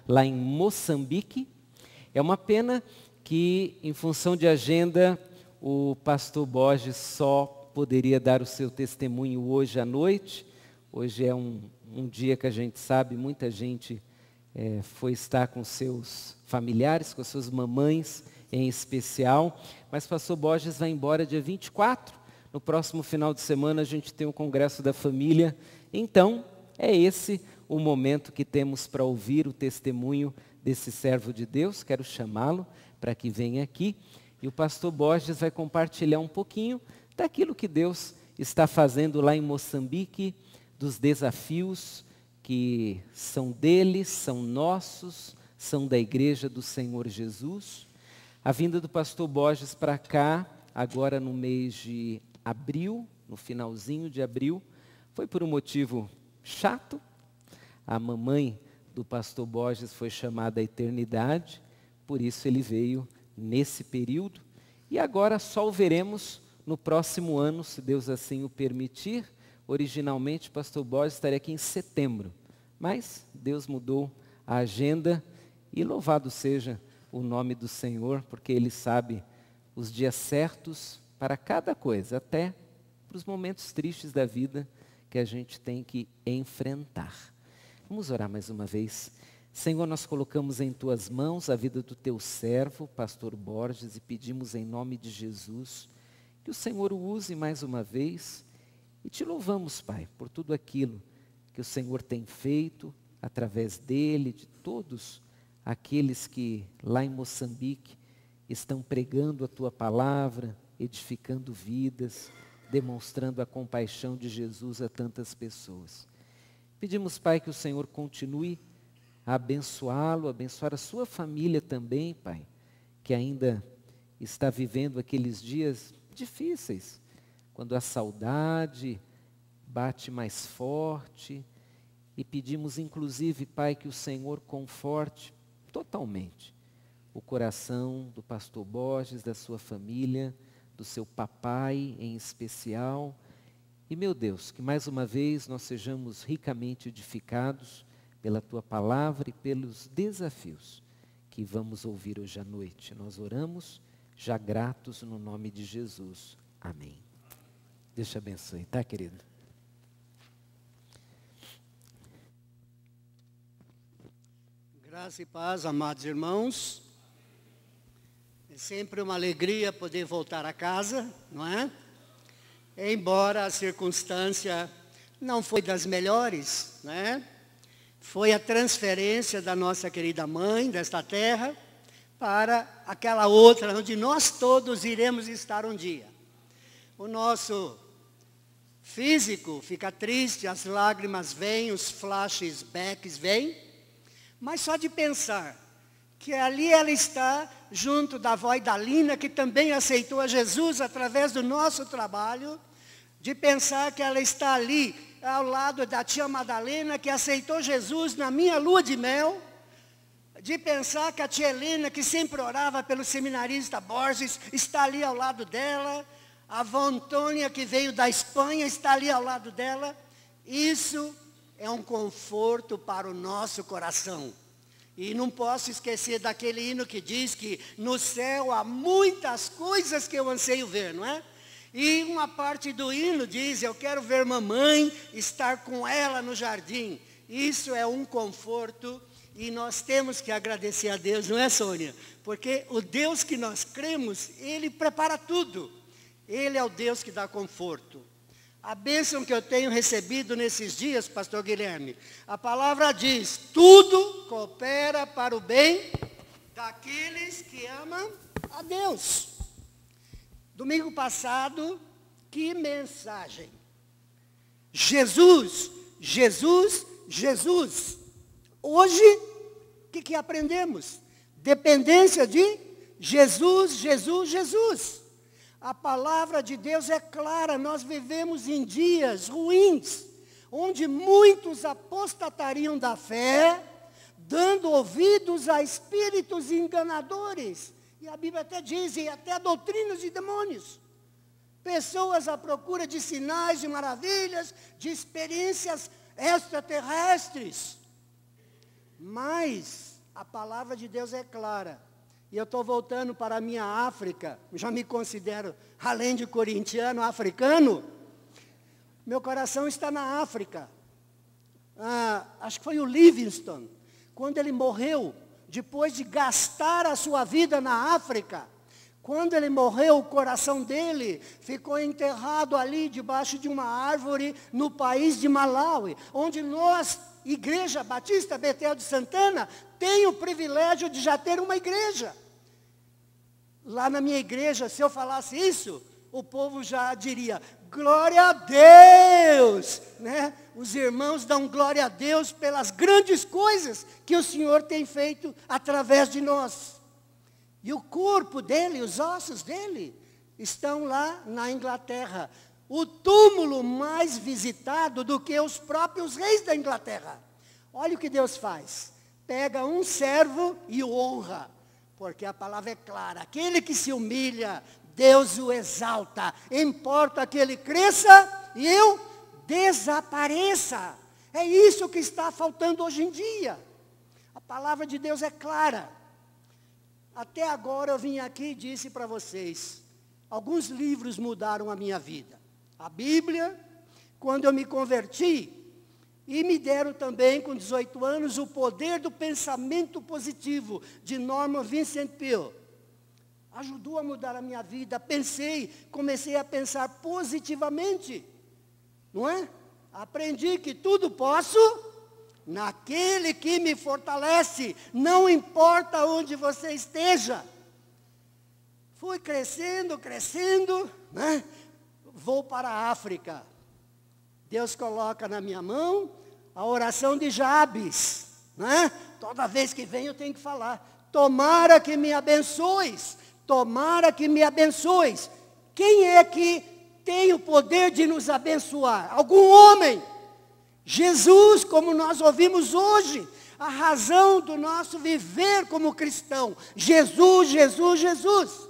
lá em Moçambique. É uma pena que, em função de agenda, o pastor Borges só poderia dar o seu testemunho hoje à noite. Hoje é um dia que a gente sabe, muita gente foi estar com seus familiares, com as suas mamães em especial. Mas o pastor Borges vai embora dia 24. No próximo final de semana a gente tem o Congresso da Família. Então, é esse o momento que temos para ouvir o testemunho desse servo de Deus. Quero chamá-lo para que venha aqui. E o pastor Borges vai compartilhar um pouquinho daquilo que Deus está fazendo lá em Moçambique, dos desafios que são dele, são nossos, são da Igreja do Senhor Jesus. A vinda do pastor Borges para cá, agora no mês de abril, no finalzinho de abril, foi por um motivo chato. A mamãe do pastor Borges foi chamada à eternidade, por isso ele veio nesse período. E agora só o veremos no próximo ano, se Deus assim o permitir. Originalmente o pastor Borges estaria aqui em setembro, mas Deus mudou a agenda e louvado seja o nome do Senhor, porque Ele sabe os dias certos para cada coisa, até para os momentos tristes da vida que a gente tem que enfrentar. Vamos orar mais uma vez. Senhor, nós colocamos em Tuas mãos a vida do Teu servo, pastor Borges, e pedimos em nome de Jesus que o Senhor o use mais uma vez. E Te louvamos, Pai, por tudo aquilo que o Senhor tem feito através dele, de todos aqueles que lá em Moçambique estão pregando a Tua palavra, edificando vidas, demonstrando a compaixão de Jesus a tantas pessoas. Pedimos, Pai, que o Senhor continue a abençoá-lo, abençoar a sua família também, Pai, que ainda está vivendo aqueles dias difíceis, quando a saudade bate mais forte. E pedimos, inclusive, Pai, que o Senhor conforte totalmente o coração do pastor Borges, da sua família, do seu papai em especial. E, meu Deus, que mais uma vez nós sejamos ricamente edificados pela Tua palavra e pelos desafios que vamos ouvir hoje à noite. Nós oramos já gratos no nome de Jesus. Amém. Deus te abençoe, tá, querido? Graça e paz, amados irmãos. É sempre uma alegria poder voltar a casa, não é? Embora a circunstância não foi das melhores, né? Foi a transferência da nossa querida mãe desta terra para aquela outra onde nós todos iremos estar um dia. O nosso físico fica triste, as lágrimas vêm, os flashbacks vêm, mas só de pensar que ali ela está junto da avó Idalina, que também aceitou a Jesus através do nosso trabalho, de pensar que ela está ali ao lado da tia Madalena, que aceitou Jesus na minha lua de mel, de pensar que a tia Helena, que sempre orava pelo seminarista Borges, está ali ao lado dela, a avó Antônia, que veio da Espanha, está ali ao lado dela. Isso é um conforto para o nosso coração. E não posso esquecer daquele hino que diz que no céu há muitas coisas que eu anseio ver, não é? E uma parte do hino diz, eu quero ver mamãe, estar com ela no jardim. Isso é um conforto e nós temos que agradecer a Deus, não é, Sônia? Porque o Deus que nós cremos, Ele prepara tudo. Ele é o Deus que dá conforto. A bênção que eu tenho recebido nesses dias, pastor Guilherme, a palavra diz, tudo coopera para o bem daqueles que amam a Deus. Domingo passado, que mensagem! Jesus, Jesus, Jesus. Hoje, o que aprendemos? Dependência de Jesus, Jesus, Jesus. A palavra de Deus é clara, nós vivemos em dias ruins, onde muitos apostatariam da fé, dando ouvidos a espíritos enganadores. E a Bíblia até diz, e até doutrinas de demônios. Pessoas à procura de sinais, de maravilhas, de experiências extraterrestres. Mas A palavra de Deus é clara. E eu estou voltando para a minha África. Já me considero, além de corintiano, africano. Meu coração está na África. Acho que foi o Livingstone, quando ele morreu, depois de gastar a sua vida na África. Quando ele morreu, o coração dele ficou enterrado ali debaixo de uma árvore no país de Malawi, onde nós, Igreja Batista Betel de Santana, tem o privilégio de já ter uma igreja. Lá na minha igreja, se eu falasse isso, o povo já diria, glória a Deus, né? Os irmãos dão glória a Deus pelas grandes coisas que o Senhor tem feito através de nós. E o corpo dele, os ossos dele, estão lá na Inglaterra. O túmulo mais visitado do que os próprios reis da Inglaterra. Olha o que Deus faz. Pega um servo e o honra. Porque a palavra é clara. Aquele que se humilha, Deus o exalta. Importa que ele cresça e eu desapareça. É isso que está faltando hoje em dia. A palavra de Deus é clara. Até agora eu vim aqui e disse para vocês, alguns livros mudaram a minha vida. A Bíblia, quando eu me converti, e me deram também, com 18 anos, o poder do pensamento positivo, de Norman Vincent Peale. Ajudou a mudar a minha vida. Comecei a pensar positivamente. Não é? Aprendi que tudo posso naquele que me fortalece. Não importa onde você esteja. Fui crescendo, né? Vou para a África. Deus coloca na minha mão a oração de Jabes, né? Toda vez que vem eu tenho que falar, tomara que me abençoes, tomara que me abençoes. Quem é que tem o poder de nos abençoar? Algum homem? Jesus, como nós ouvimos hoje, a razão do nosso viver como cristão. Jesus, Jesus, Jesus.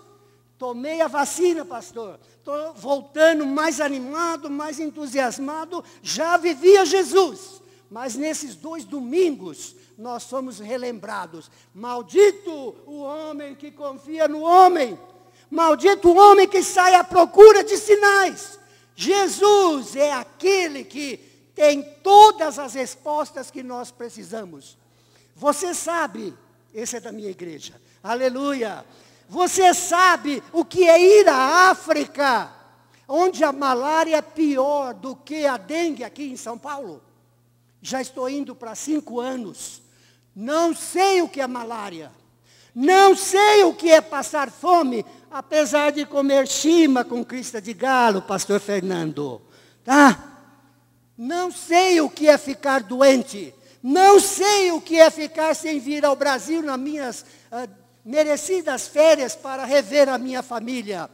Tomei a vacina, pastor. Estou voltando mais animado, mais entusiasmado. Já vivia Jesus. Mas nesses 2 domingos, nós somos relembrados. Maldito o homem que confia no homem. Maldito o homem que sai à procura de sinais. Jesus é aquele que tem todas as respostas que nós precisamos. Você sabe, esse é da minha igreja. Aleluia. Você sabe o que é ir à África, onde a malária é pior do que a dengue aqui em São Paulo? Já estou indo para 5 anos. Não sei o que é malária. Não sei o que é passar fome, apesar de comer chima com crista de galo, pastor Fernando. Tá? Não sei o que é ficar doente. Não sei o que é ficar sem vir ao Brasil nas minhas merecidas férias para rever a minha família.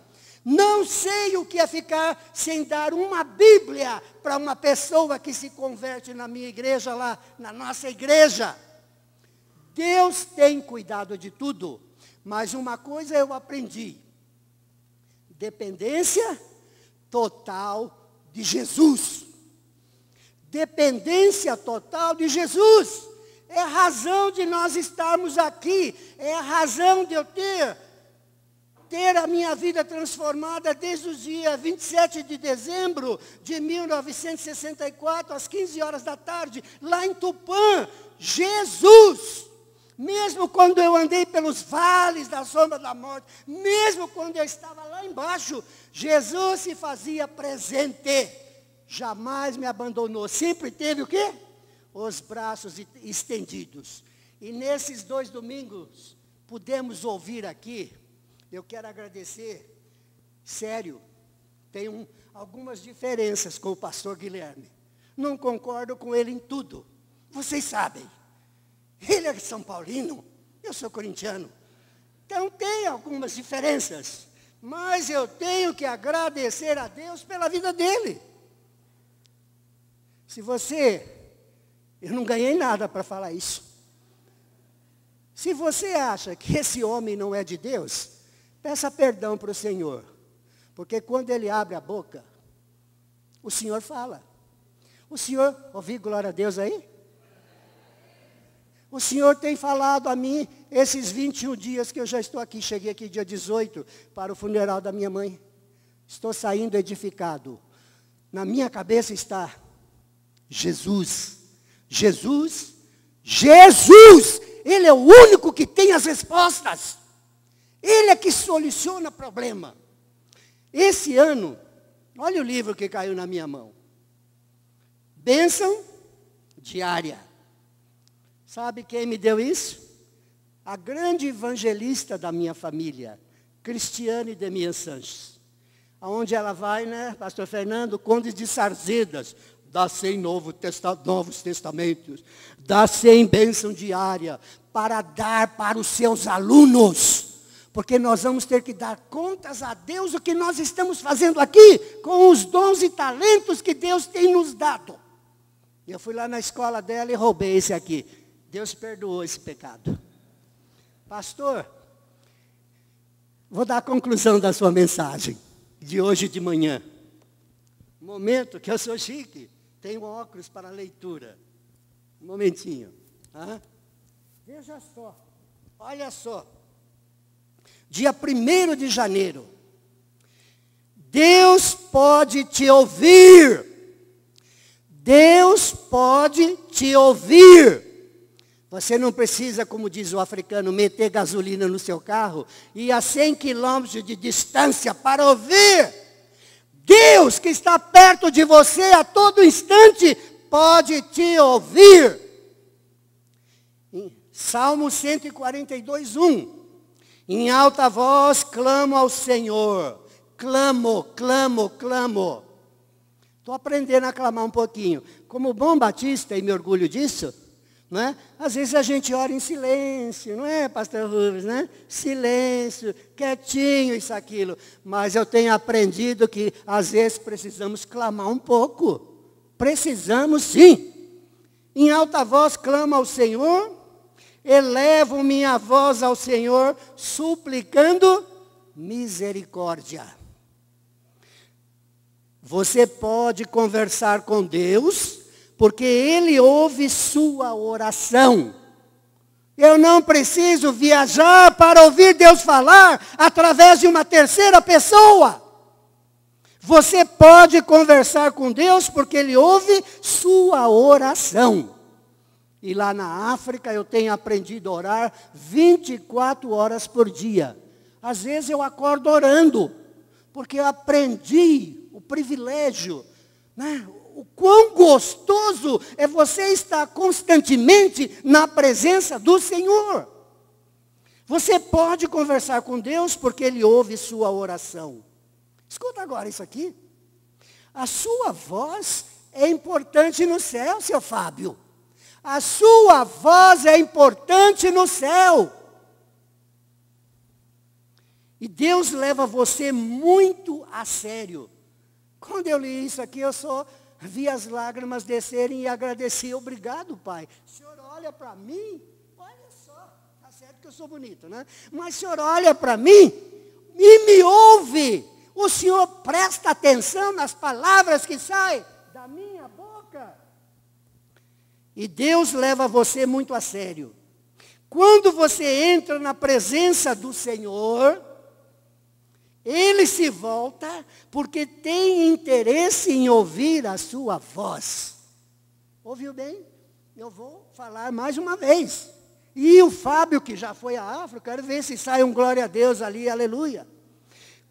Não sei o que é ficar sem dar uma Bíblia para uma pessoa que se converte na minha igreja lá, na nossa igreja. Deus tem cuidado de tudo, mas uma coisa eu aprendi: dependência total de Jesus. Dependência total de Jesus. É a razão de nós estarmos aqui. É a razão de eu ter a minha vida transformada desde o dia 27 de dezembro de 1964, às 15 horas da tarde, lá em Tupã. Jesus! Mesmo quando eu andei pelos vales da sombra da morte, mesmo quando eu estava lá embaixo, Jesus se fazia presente. Jamais me abandonou. Sempre teve o quê? Os braços estendidos. E nesses 2 domingos, pudemos ouvir aqui, eu quero agradecer, sério, tenho algumas diferenças com o pastor Guilherme. Não concordo com ele em tudo. Vocês sabem. Ele é São Paulino, eu sou corintiano. Então tem algumas diferenças. Mas eu tenho que agradecer a Deus pela vida dele. Eu não ganhei nada para falar isso. Se você acha que esse homem não é de Deus, peça perdão para o Senhor. Porque quando ele abre a boca, o Senhor fala. O Senhor, ouvi glória a Deus aí? O Senhor tem falado a mim esses 21 dias que eu já estou aqui. Cheguei aqui dia 18 para o funeral da minha mãe. Estou saindo edificado. Na minha cabeça está Jesus. Jesus. Jesus! Ele é o único que tem as respostas. Ele é que soluciona problema. Esse ano, olha o livro que caiu na minha mão. Bênção diária. Sabe quem me deu isso? A grande evangelista da minha família, Cristiane Demian Sanches. Aonde ela vai, né, pastor Fernando, Conde de Sarzedas, dá 100 novos testamentos, dá 100 bênção diária, para dar para os seus alunos. Porque nós vamos ter que dar contas a Deus o que nós estamos fazendo aqui, com os dons e talentos que Deus tem nos dado. Eu fui lá na escola dela e roubei esse aqui. Deus perdoou esse pecado. Pastor, vou dar a conclusão da sua mensagem, de hoje de manhã. Momento que eu sou chique, tenho óculos para leitura. Um momentinho. Veja só, olha só. Dia 1º de janeiro. Deus pode te ouvir. Deus pode te ouvir. Você não precisa, como diz o africano, meter gasolina no seu carro e ir a 100 quilômetros de distância para ouvir. Deus que está perto de você a todo instante pode te ouvir. Em Salmo 142, 1. Em alta voz clamo ao Senhor. Clamo, clamo, clamo. Estou aprendendo a clamar um pouquinho. Como bom batista, e me orgulho disso, não é? Às vezes a gente ora em silêncio, não é, pastor Rubens, né? Silêncio, quietinho, isso, aquilo. Mas eu tenho aprendido que às vezes precisamos clamar um pouco. Precisamos sim. Em alta voz clamo ao Senhor. Elevo minha voz ao Senhor, suplicando misericórdia. Você pode conversar com Deus, porque Ele ouve sua oração. Eu não preciso viajar para ouvir Deus falar através de uma terceira pessoa. Você pode conversar com Deus, porque Ele ouve sua oração. E lá na África eu tenho aprendido a orar 24 horas por dia. Às vezes eu acordo orando, porque eu aprendi o privilégio, né? O quão gostoso é você estar constantemente na presença do Senhor. Você pode conversar com Deus porque Ele ouve sua oração. Escuta agora isso aqui. A sua voz é importante no céu, seu Fábio. A sua voz é importante no céu. E Deus leva você muito a sério. Quando eu li isso aqui, eu só vi as lágrimas descerem e agradeci. Obrigado, Pai. O Senhor olha para mim, olha só, está certo que eu sou bonito, né? Mas o Senhor olha para mim e me ouve. O Senhor presta atenção nas palavras que saem da minha boca. E Deus leva você muito a sério. Quando você entra na presença do Senhor, Ele se volta porque tem interesse em ouvir a sua voz. Ouviu bem? Eu vou falar mais uma vez. E o Fábio, que já foi à África, quero ver se sai um glória a Deus ali, aleluia.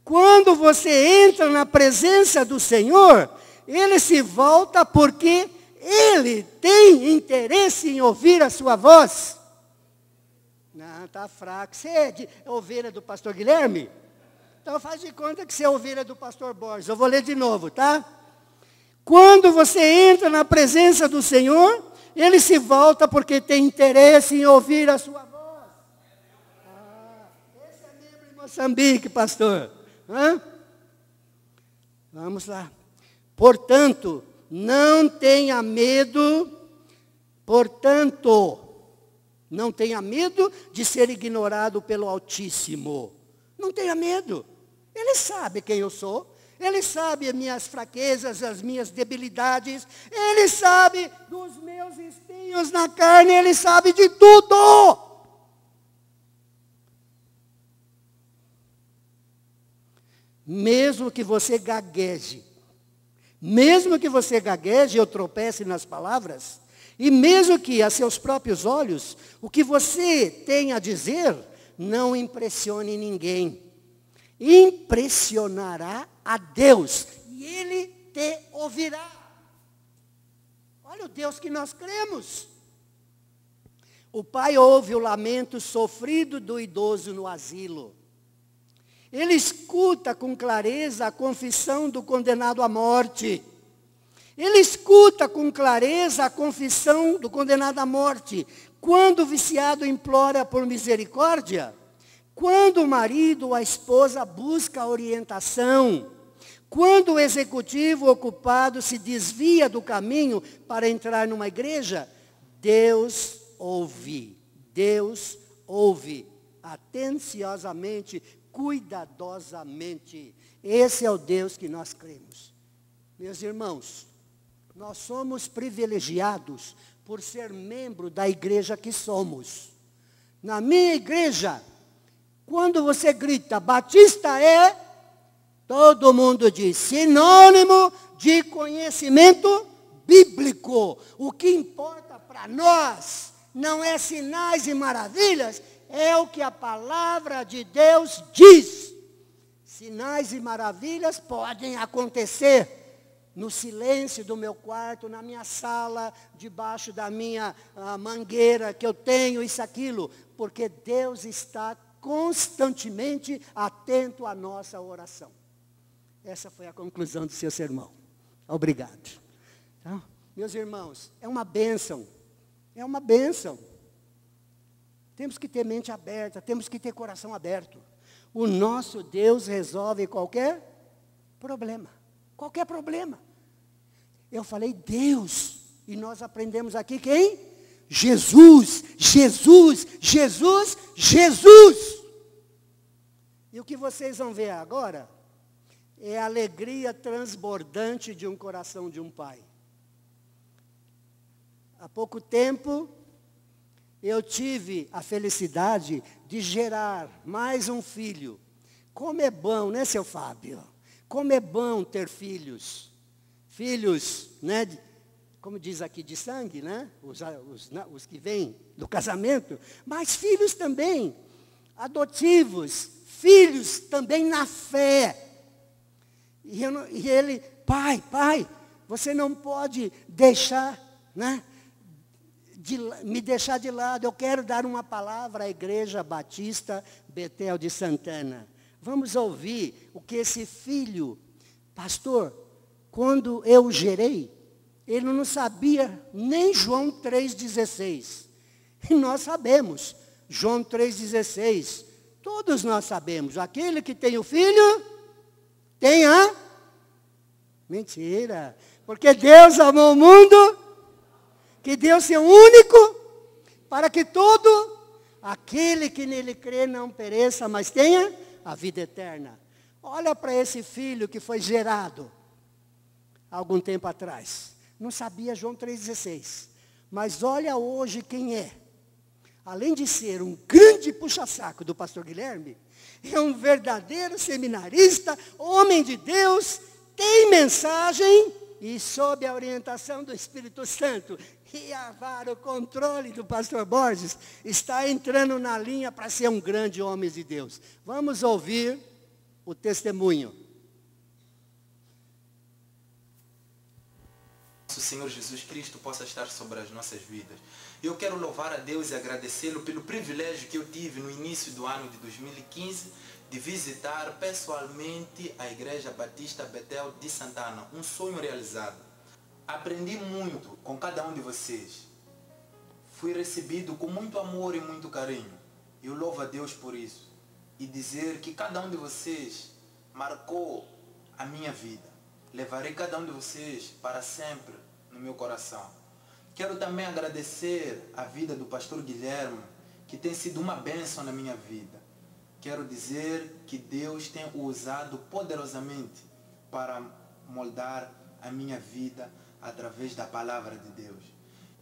Quando você entra na presença do Senhor, Ele se volta porque Ele tem interesse em ouvir a sua voz. Não, está fraco. Você é ovelha do pastor Guilherme? Então faz de conta que você é ovelha do pastor Borges. Eu vou ler de novo, tá? Quando você entra na presença do Senhor, Ele se volta porque tem interesse em ouvir a sua voz. Esse é membro em Moçambique, pastor. Vamos lá. Portanto, não tenha medo, não tenha medo de ser ignorado pelo Altíssimo. Não tenha medo. Ele sabe quem eu sou. Ele sabe as minhas fraquezas, as minhas debilidades. Ele sabe dos meus espinhos na carne. Ele sabe de tudo. Mesmo que você gagueje, eu tropece nas palavras, e mesmo que a seus próprios olhos, o que você tem a dizer não impressione ninguém. Impressionará a Deus, e Ele te ouvirá. Olha o Deus que nós cremos. O pai ouve o lamento sofrido do idoso no asilo. Ele escuta com clareza a confissão do condenado à morte. Ele escuta com clareza a confissão do condenado à morte. Quando o viciado implora por misericórdia, quando o marido ou a esposa busca orientação, quando o executivo ocupado se desvia do caminho para entrar numa igreja, Deus ouve atenciosamente, cuidadosamente. Esse é o Deus que nós cremos. Meus irmãos, nós somos privilegiados por ser membro da igreja que somos. Na minha igreja, quando você grita, Batista é, todo mundo diz, sinônimo de conhecimento bíblico. O que importa para nós não é sinais e maravilhas, é o que a palavra de Deus diz. Sinais e maravilhas podem acontecer no silêncio do meu quarto, na minha sala, debaixo da minha mangueira que eu tenho, isso, aquilo, porque Deus está constantemente atento à nossa oração. Essa foi a conclusão do seu sermão. Obrigado. Então, meus irmãos, é uma bênção. É uma bênção. Temos que ter mente aberta, temos que ter coração aberto. O nosso Deus resolve qualquer problema. Qualquer problema. Eu falei Deus, e nós aprendemos aqui quem? Jesus, Jesus, Jesus, Jesus. E o que vocês vão ver agora é a alegria transbordante de um coração de um pai. Há pouco tempo, eu tive a felicidade de gerar mais um filho. Como é bom, né, seu Fábio? Como é bom ter filhos. Filhos, né, como diz aqui, de sangue, né? Os que vêm do casamento. Mas filhos também, adotivos. Filhos também na fé. E ele, pai, você não pode deixar, né? Me deixar de lado. Eu quero dar uma palavra à Igreja Batista Betel de Santana. Vamos ouvir o que esse filho, pastor, quando eu gerei, ele não sabia nem João 3,16. E nós sabemos, João 3,16. Todos nós sabemos, aquele que tem o filho, tem a... Mentira. Porque Deus amou o mundo, que deu seu único, para que todo aquele que nele crê não pereça, mas tenha a vida eterna. Olha para esse filho que foi gerado há algum tempo atrás. Não sabia João 3,16. Mas olha hoje quem é. Além de ser um grande puxa-saco do pastor Guilherme, é um verdadeiro seminarista, homem de Deus, tem mensagem e sob a orientação do Espírito Santo e o controle do pastor Borges, está entrando na linha para ser um grande homem de Deus. Vamos ouvir o testemunho. O Senhor Jesus Cristo possa estar sobre as nossas vidas. Eu quero louvar a Deus e agradecê-lo pelo privilégio que eu tive no início do ano de 2015 de visitar pessoalmente a Igreja Batista Betel de Santana. Um sonho realizado. Aprendi muito com cada um de vocês. Fui recebido com muito amor e muito carinho. Eu louvo a Deus por isso. E dizer que cada um de vocês marcou a minha vida. Levarei cada um de vocês para sempre no meu coração. Quero também agradecer a vida do pastor Guilherme, que tem sido uma bênção na minha vida. Quero dizer que Deus tem o usado poderosamente para moldar a minha vida através da palavra de Deus.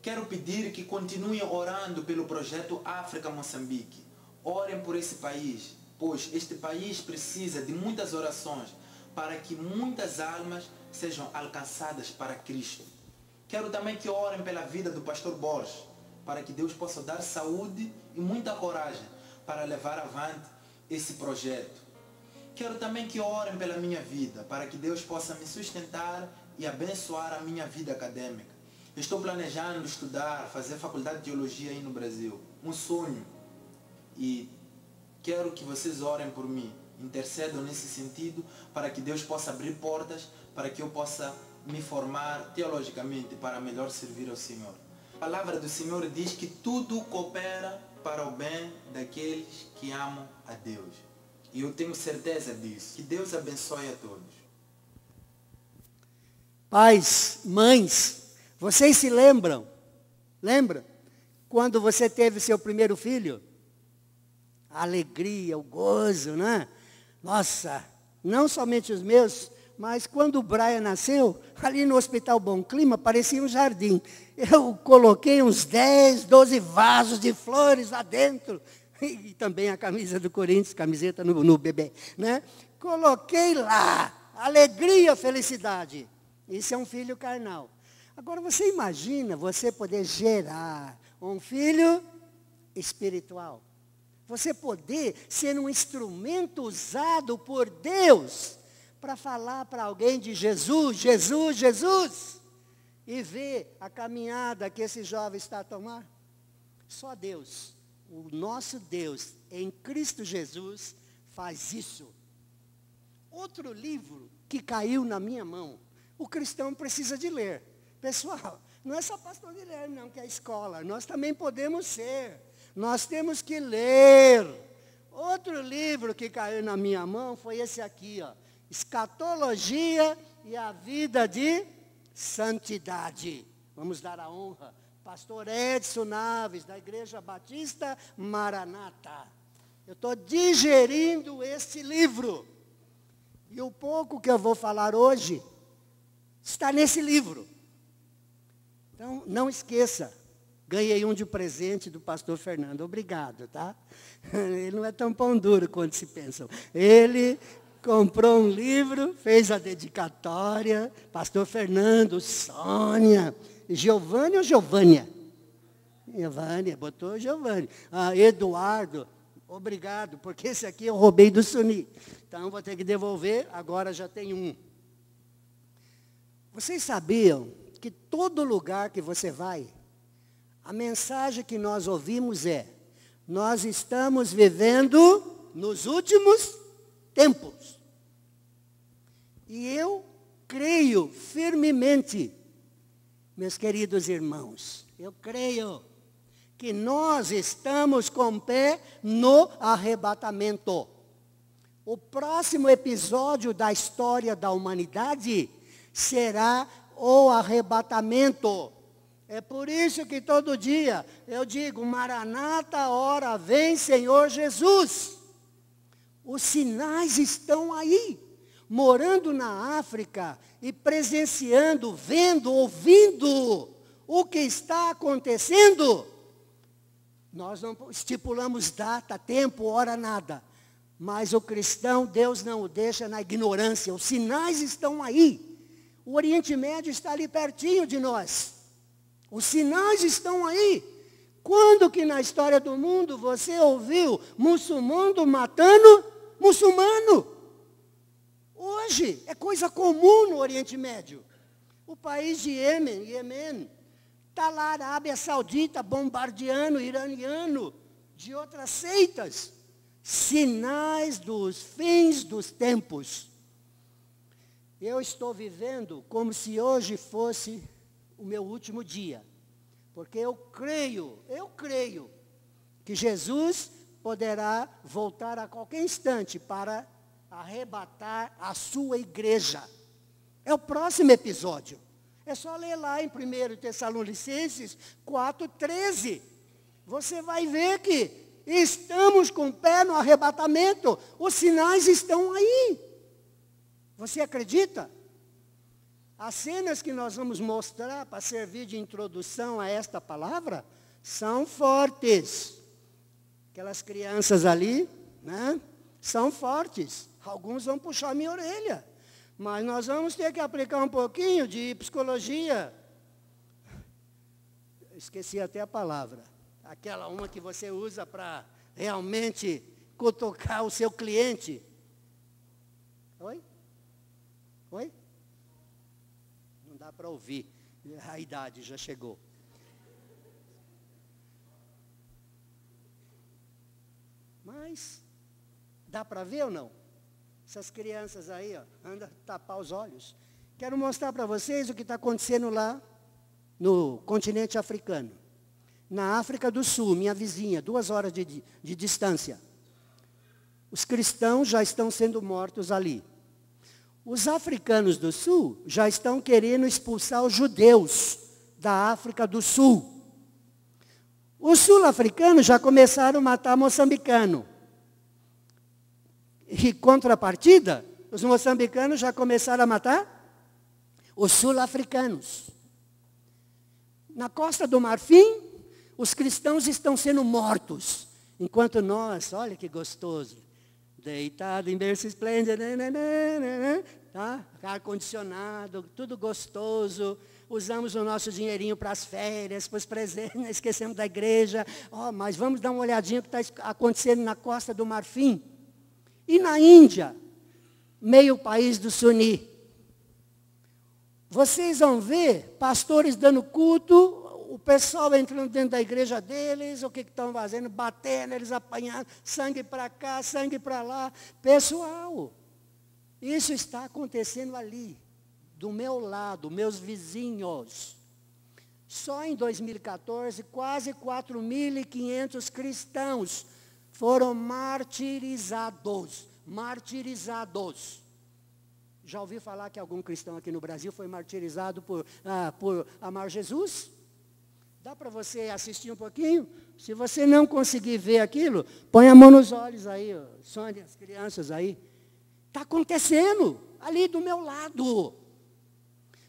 Quero pedir que continuem orando pelo projeto África-Moçambique. Orem por esse país, pois este país precisa de muitas orações para que muitas almas sejam alcançadas para Cristo. Quero também que orem pela vida do pastor Borges, para que Deus possa dar saúde e muita coragem para levar avante esse projeto. Quero também que orem pela minha vida, para que Deus possa me sustentar e abençoar a minha vida acadêmica. Estou planejando estudar, fazer faculdade de teologia aí no Brasil. Um sonho. E quero que vocês orem por mim, intercedam nesse sentido, para que Deus possa abrir portas, para que eu possa me formar teologicamente para melhor servir ao Senhor. A palavra do Senhor diz que tudo coopera para o bem daqueles que amam a Deus. E eu tenho certeza disso. Que Deus abençoe a todos. Pais, mães, vocês se lembram? Lembra? Quando você teve seu primeiro filho? A alegria, o gozo, né? Nossa, não somente os meus, mas quando o Brian nasceu, ali no Hospital Bom Clima, parecia um jardim. Eu coloquei uns 10, 12 vasos de flores lá dentro. E também a camisa do Corinthians, camiseta no bebê, né? Coloquei lá, alegria, felicidade. Isso é um filho carnal. Agora você imagina você poder gerar um filho espiritual. Você poder ser um instrumento usado por Deus para falar para alguém de Jesus, Jesus, Jesus. E ver a caminhada que esse jovem está a tomar. Só Deus, o nosso Deus, em Cristo Jesus, faz isso. Outro livro que caiu na minha mão, o cristão precisa de ler. Pessoal, não é só pastor Guilherme, não, que é a escola. Nós também podemos ser. Nós temos que ler. Outro livro que caiu na minha mão foi esse aqui, ó. Escatologia e a vida de santidade. Vamos dar a honra. Pastor Edson Naves, da Igreja Batista Maranata. Eu estou digerindo este livro. E o pouco que eu vou falar hoje está nesse livro. Então, não esqueça. Ganhei um de presente do pastor Fernando. Obrigado, tá? Ele não é tão pão duro quanto se pensam. Ele comprou um livro, fez a dedicatória. Pastor Fernando, Sônia, Giovanni ou Giovânia? Giovânia, botou Giovanni. Eduardo, obrigado, porque esse aqui eu roubei do Suni. Então, vou ter que devolver, agora já tem um. Vocês sabiam que todo lugar que você vai, a mensagem que nós ouvimos é: nós estamos vivendo nos últimos tempos. E eu creio firmemente, meus queridos irmãos, eu creio que nós estamos com o pé no arrebatamento. O próximo episódio da história da humanidade será o arrebatamento. É por isso que todo dia eu digo: Maranata, ora vem Senhor Jesus. Os sinais estão aí, morando na África e presenciando, vendo, ouvindo o que está acontecendo. Nós não estipulamos data, tempo, hora, nada. Mas o cristão, Deus não o deixa na ignorância. Os sinais estão aí. O Oriente Médio está ali pertinho de nós. Os sinais estão aí. Quando que na história do mundo você ouviu muçulmano matando muçulmano? Hoje é coisa comum no Oriente Médio. O país de Iêmen, está lá a Arábia Saudita bombardeando iraniano de outras seitas. Sinais dos fins dos tempos. Eu estou vivendo como se hoje fosse o meu último dia. Porque eu creio que Jesus poderá voltar a qualquer instante para arrebatar a sua igreja. É o próximo episódio. É só ler lá em 1 Tessalonicenses 4:13. Você vai ver que estamos com o pé no arrebatamento. Os sinais estão aí. Você acredita? As cenas que nós vamos mostrar para servir de introdução a esta palavra são fortes. Aquelas crianças ali, né, são fortes. Alguns vão puxar minha orelha. Mas nós vamos ter que aplicar um pouquinho de psicologia. Esqueci até a palavra. Aquela uma que você usa para realmente cutucar o seu cliente. Oi? Oi? Não dá para ouvir. A idade já chegou. Mas, dá para ver ou não? Essas crianças aí, ó, anda tapar os olhos. Quero mostrar para vocês o que está acontecendo lá no continente africano. Na África do Sul, minha vizinha, 2 horas de distância. Os cristãos já estão sendo mortos ali. Os africanos do Sul já estão querendo expulsar os judeus da África do Sul. Os sul-africanos já começaram a matar moçambicano. E contrapartida, os moçambicanos já começaram a matar os sul-africanos. Na Costa do Marfim, os cristãos estão sendo mortos. Enquanto nós, olha que gostoso, deitado em berço esplêndido, tá? Ar-condicionado, tudo gostoso. Usamos o nosso dinheirinho para as férias, para os presentes, esquecemos da igreja. Oh, mas vamos dar uma olhadinha no que está acontecendo na Costa do Marfim. E na Índia, meio país do Suni. Vocês vão ver pastores dando culto, o pessoal entrando dentro da igreja deles, o que estão fazendo? Batendo, eles apanhando, sangue para cá, sangue para lá. Pessoal, isso está acontecendo ali, do meu lado, meus vizinhos. Só em 2014, quase 4.500 cristãos foram martirizados. Martirizados. Já ouviu falar que algum cristão aqui no Brasil foi martirizado por amar Jesus? Dá para você assistir um pouquinho? Se você não conseguir ver aquilo, põe a mão nos olhos aí, Sônia, as crianças aí. Está acontecendo ali do meu lado.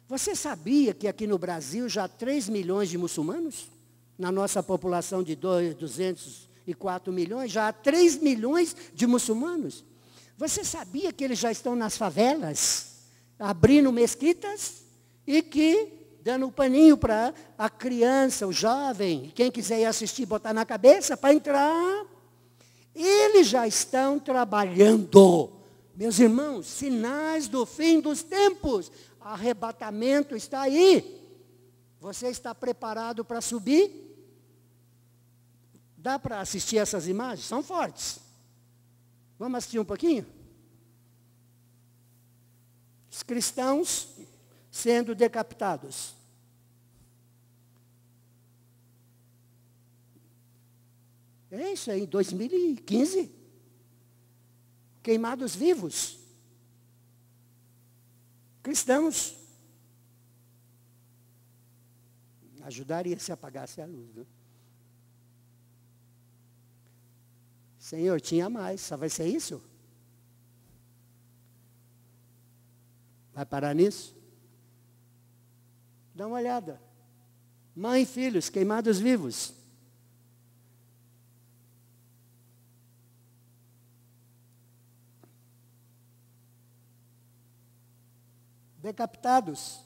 Você sabia que aqui no Brasil já há 3 milhões de muçulmanos? Na nossa população de 204 milhões, já há 3 milhões de muçulmanos. Você sabia que eles já estão nas favelas, abrindo mesquitas, e que, dando um paninho para a criança, o jovem, quem quiser ir assistir, botar na cabeça para entrar, eles já estão trabalhando. Meus irmãos, sinais do fim dos tempos, arrebatamento está aí. Você está preparado para subir? Dá para assistir essas imagens? São fortes. Vamos assistir um pouquinho? Os cristãos sendo decapitados. É isso aí, 2015. Queimados vivos. Cristãos. Ajudaria se apagasse a luz, né? Senhor, tinha mais, só vai ser isso? Vai parar nisso? Dá uma olhada. Mãe e filhos queimados vivos. Decapitados.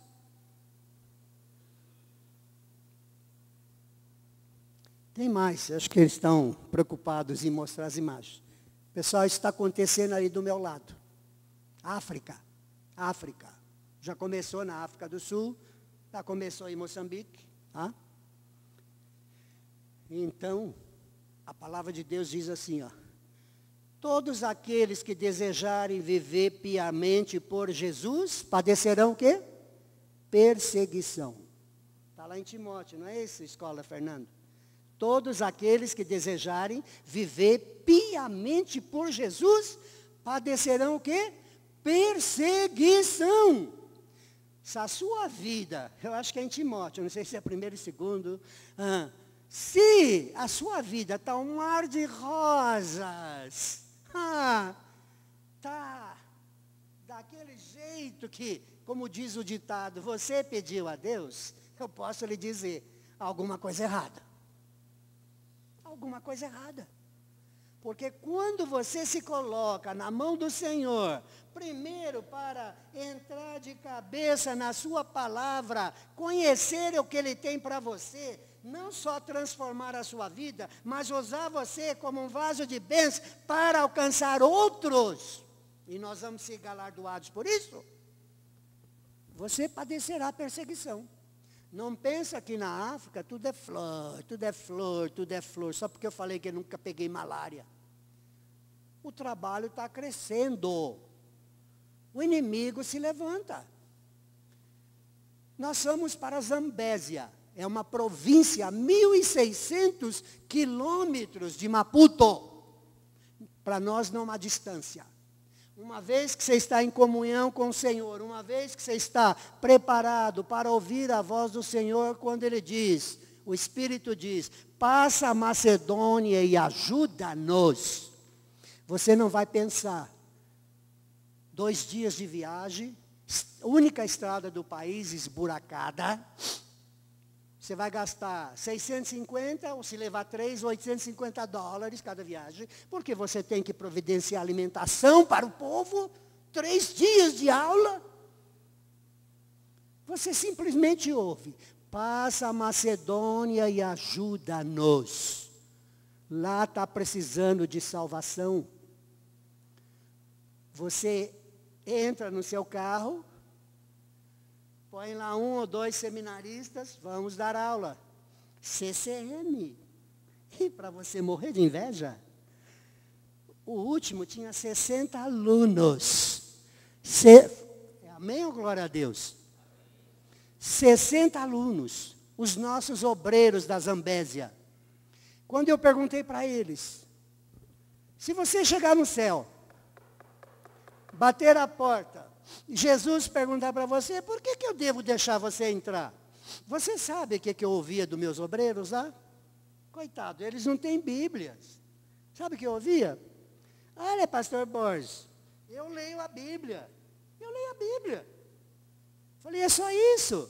Tem mais, acho que eles estão preocupados em mostrar as imagens. Pessoal, isso está acontecendo ali do meu lado. África. Já começou na África do Sul, já começou em Moçambique. Tá? Então, a palavra de Deus diz assim, ó. Todos aqueles que desejarem viver piamente por Jesus, padecerão o quê? Perseguição. Está lá em Timóteo, não é isso, escola, Fernando? Todos aqueles que desejarem viver piamente por Jesus, padecerão o quê? Perseguição. Se a sua vida, eu acho que é em Timóteo, não sei se é 1º e 2º, se a sua vida está um mar de rosas, tá daquele jeito que, como diz o ditado, você pediu a Deus, eu posso lhe dizer, alguma coisa errada. Alguma coisa errada. Porque quando você se coloca na mão do Senhor, primeiro para entrar de cabeça na sua palavra, conhecer o que Ele tem para você, não só transformar a sua vida, mas usar você como um vaso de bênção para alcançar outros. E nós vamos ser galardoados por isso. Você padecerá perseguição. Não pensa que na África tudo é flor, tudo é flor, tudo é flor, só porque eu falei que eu nunca peguei malária. O trabalho está crescendo. O inimigo se levanta. Nós fomos para Zambésia. É uma província a 1.600 quilômetros de Maputo. Para nós não há distância. Uma vez que você está em comunhão com o Senhor, uma vez que você está preparado para ouvir a voz do Senhor, quando Ele diz, o Espírito diz, passa a Macedônia e ajuda-nos. Você não vai pensar, 2 dias de viagem, única estrada do país esburacada, você vai gastar 650, ou se levar 3, $850 cada viagem, porque você tem que providenciar alimentação para o povo, 3 dias de aula. Você simplesmente ouve, passa a Macedônia e ajuda-nos. Lá está precisando de salvação. Você entra no seu carro, põe lá 1 ou 2 seminaristas, vamos dar aula. CCM. E para você morrer de inveja, o último tinha 60 alunos. Amém ou glória a Deus? 60 alunos, os nossos obreiros da Zambésia. Quando eu perguntei para eles, se você chegar no céu, bater a porta, Jesus perguntar para você, por que eu devo deixar você entrar? Você sabe o que eu ouvia dos meus obreiros lá? Coitado, eles não têm Bíblias. Sabe o que eu ouvia? Olha, pastor Borges, eu leio a Bíblia. Eu leio a Bíblia. Falei, é só isso.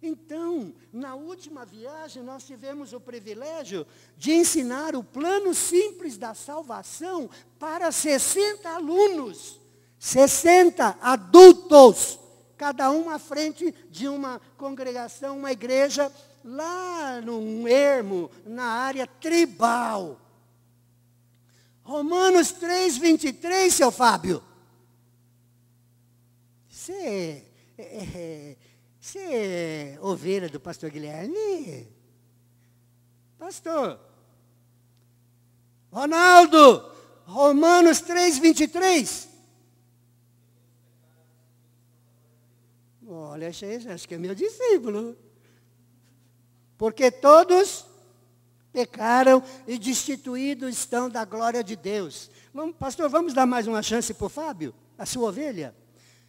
Então, na última viagem, nós tivemos o privilégio de ensinar o plano simples da salvação para 60 alunos. 60 adultos, cada um à frente de uma congregação, uma igreja, lá num ermo, na área tribal. Romanos 3:23, seu Fábio. Você é ovelha do pastor Guilherme? Pastor. Ronaldo, Romanos 3:23. Olha, acho que é meu discípulo. Porque todos pecaram e destituídos estão da glória de Deus. Pastor, vamos dar mais uma chance para o Fábio, a sua ovelha?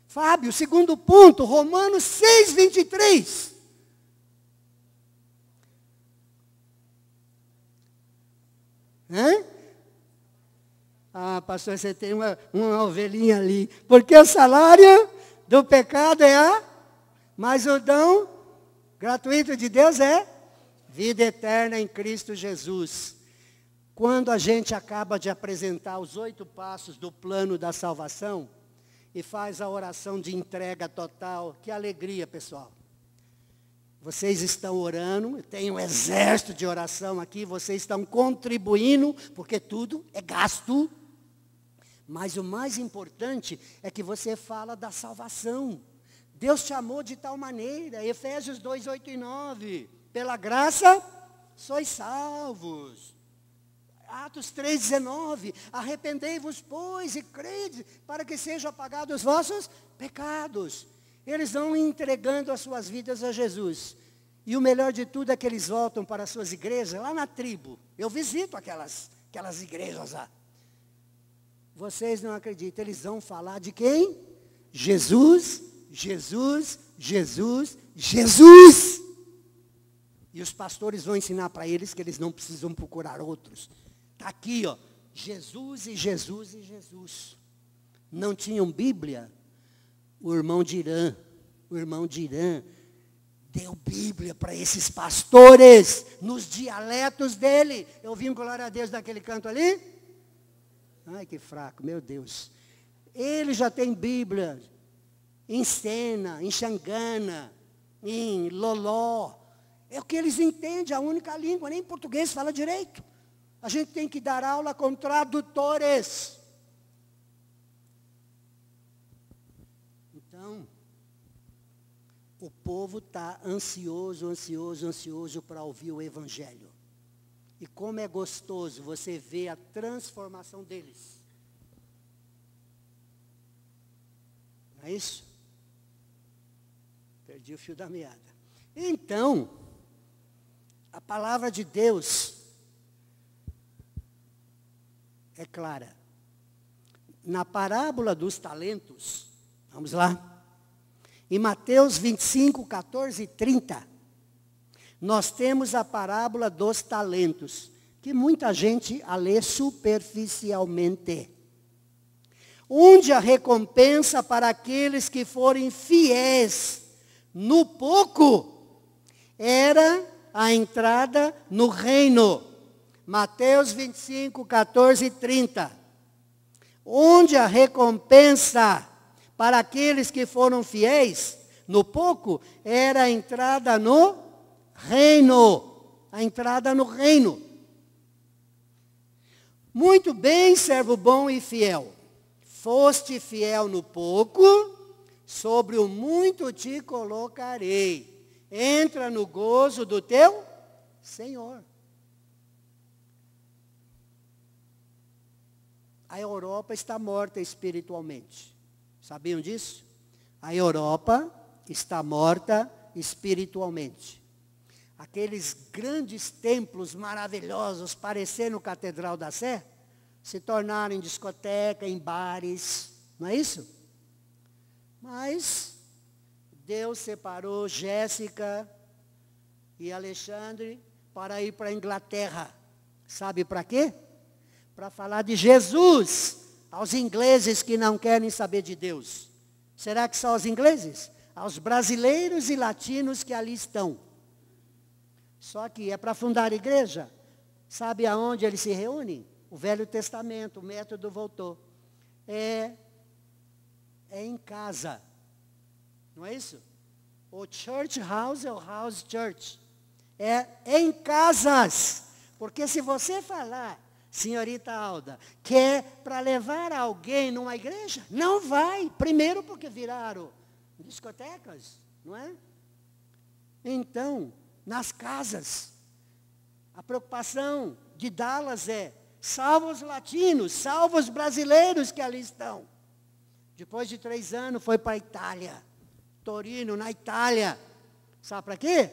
Fábio, segundo ponto, Romanos 6:23. Ah, pastor, você tem uma ovelhinha ali. Porque o salário do pecado mas o dom gratuito de Deus é vida eterna em Cristo Jesus. Quando a gente acaba de apresentar os 8 passos do plano da salvação e faz a oração de entrega total, que alegria, pessoal. Vocês estão orando, tem um exército de oração aqui, vocês estão contribuindo, porque tudo é gasto. Mas o mais importante é que você fala da salvação. Deus te amou de tal maneira, Efésios 2:8 e 9. Pela graça, sois salvos. Atos 3:19. Arrependei-vos, pois, e crede, para que sejam apagados os vossos pecados. Eles vão entregando as suas vidas a Jesus. E o melhor de tudo é que eles voltam para as suas igrejas, lá na tribo. Eu visito aquelas igrejas lá. Vocês não acreditam, eles vão falar de quem? Jesus, Jesus, Jesus, Jesus. E os pastores vão ensinar para eles que eles não precisam procurar outros. Está aqui, ó, Jesus e Jesus e Jesus. Não tinham Bíblia, o irmão Dirã deu Bíblia para esses pastores, nos dialetos dele. Eu vim, glória a Deus, daquele canto ali. Ai, que fraco, meu Deus. Ele já tem Bíblia em Sena, em Xangana, em Loló. É o que eles entendem, a única língua, nem português fala direito. A gente tem que dar aula com tradutores. Então, o povo está ansioso para ouvir o Evangelho. E como é gostoso você ver a transformação deles. Não é isso? Perdi o fio da meada. Então, a palavra de Deus é clara. Na parábola dos talentos, vamos lá. Em Mateus 25, 14 e 30, nós temos a parábola dos talentos, que muita gente a lê superficialmente. Onde a recompensa para aqueles que forem fiéis no pouco era a entrada no reino. Mateus 25, 14 e 30. Onde a recompensa para aqueles que foram fiéis no pouco era a entrada no reino. A entrada no reino. Muito bem, servo bom e fiel. Foste fiel no pouco, sobre o muito te colocarei. Entra no gozo do teu Senhor. A Europa está morta espiritualmente. Sabiam disso? A Europa está morta espiritualmente. Aqueles grandes templos maravilhosos, parecendo Catedral da Sé, se tornaram em discoteca, em bares, não é isso? Mas Deus separou Jéssica e Alexandre para ir para a Inglaterra. Sabe para quê? Para falar de Jesus aos ingleses que não querem saber de Deus. Será que só aos ingleses? Aos brasileiros e latinos que ali estão. Só que é para fundar a igreja. Sabe aonde eles se reúnem? O Velho Testamento, o método voltou. É em casa. Não é isso? O church house é o house church. É em casas. Porque se você falar, senhorita Alda, que é para levar alguém numa igreja, não vai. Primeiro porque viraram discotecas, não é? Então, nas casas, a preocupação de Dallas é: salva os latinos, salva os brasileiros que ali estão. Depois de 3 anos foi para a Itália. Torino, na Itália. Sabe para quê?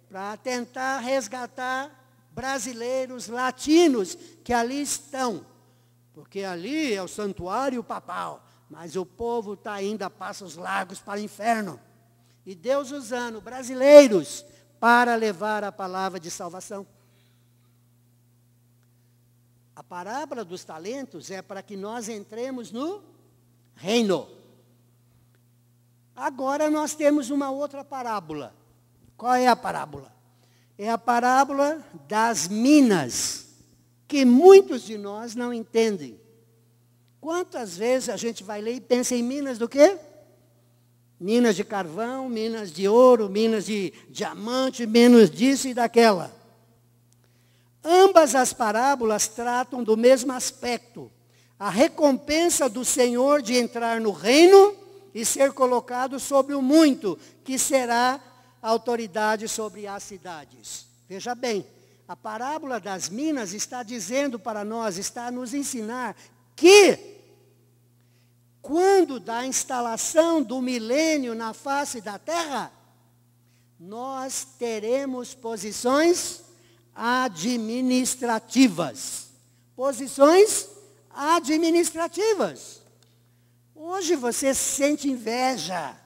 Para tentar resgatar brasileiros latinos que ali estão. Porque ali é o santuário papal. Mas o povo está indo a passos largos para o inferno. E Deus usando brasileiros para levar a palavra de salvação. A parábola dos talentos é para que nós entremos no reino. Agora nós temos uma outra parábola. Qual é a parábola? É a parábola das minas, que muitos de nós não entendem. Quantas vezes a gente vai ler e pensa em minas do quê? Minas de carvão, minas de ouro, minas de diamante, minas disso e daquela. Ambas as parábolas tratam do mesmo aspecto. A recompensa do Senhor de entrar no reino e ser colocado sobre o muito, que será a autoridade sobre as cidades. Veja bem, a parábola das minas está dizendo para nós, está a nos ensinar que quando da instalação do milênio na face da terra, nós teremos posições administrativas. Posições administrativas. Hoje você sente inveja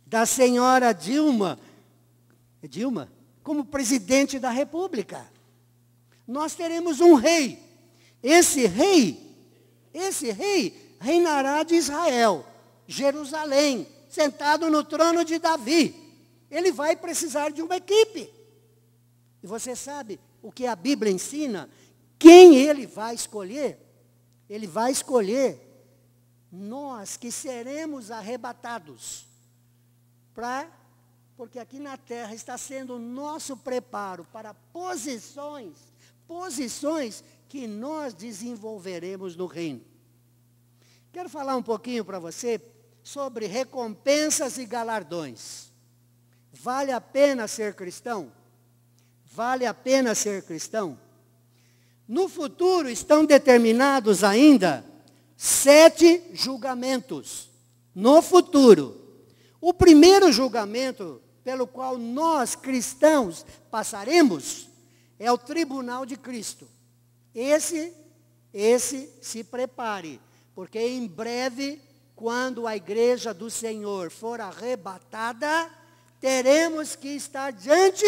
da senhora Dilma, como presidente da República. Nós teremos um rei. Esse rei reinará de Israel. Jerusalém, sentado no trono de Davi. Ele vai precisar de uma equipe. E você sabe o que a Bíblia ensina? Quem ele vai escolher? Ele vai escolher nós que seremos arrebatados. Porque aqui na terra está sendo o nosso preparo para posições que nós desenvolveremos no reino. Quero falar um pouquinho para você sobre recompensas e galardões. Vale a pena ser cristão? Vale a pena ser cristão? No futuro estão determinados ainda 7 julgamentos. No futuro. O primeiro julgamento pelo qual nós cristãos passaremos é o tribunal de Cristo. Esse se prepare, porque em breve, quando a igreja do Senhor for arrebatada, teremos que estar diante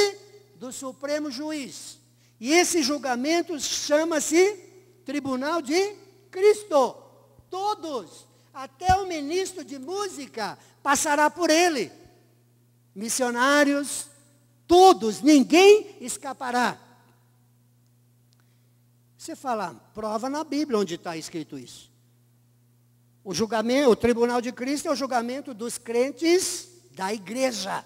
do Supremo Juiz. E esse julgamento chama-se Tribunal de Cristo. Todos, até o ministro de música, passará por ele. Missionários, todos, ninguém escapará. Você fala, prova na Bíblia onde está escrito isso. O Tribunal de Cristo é o julgamento dos crentes da igreja.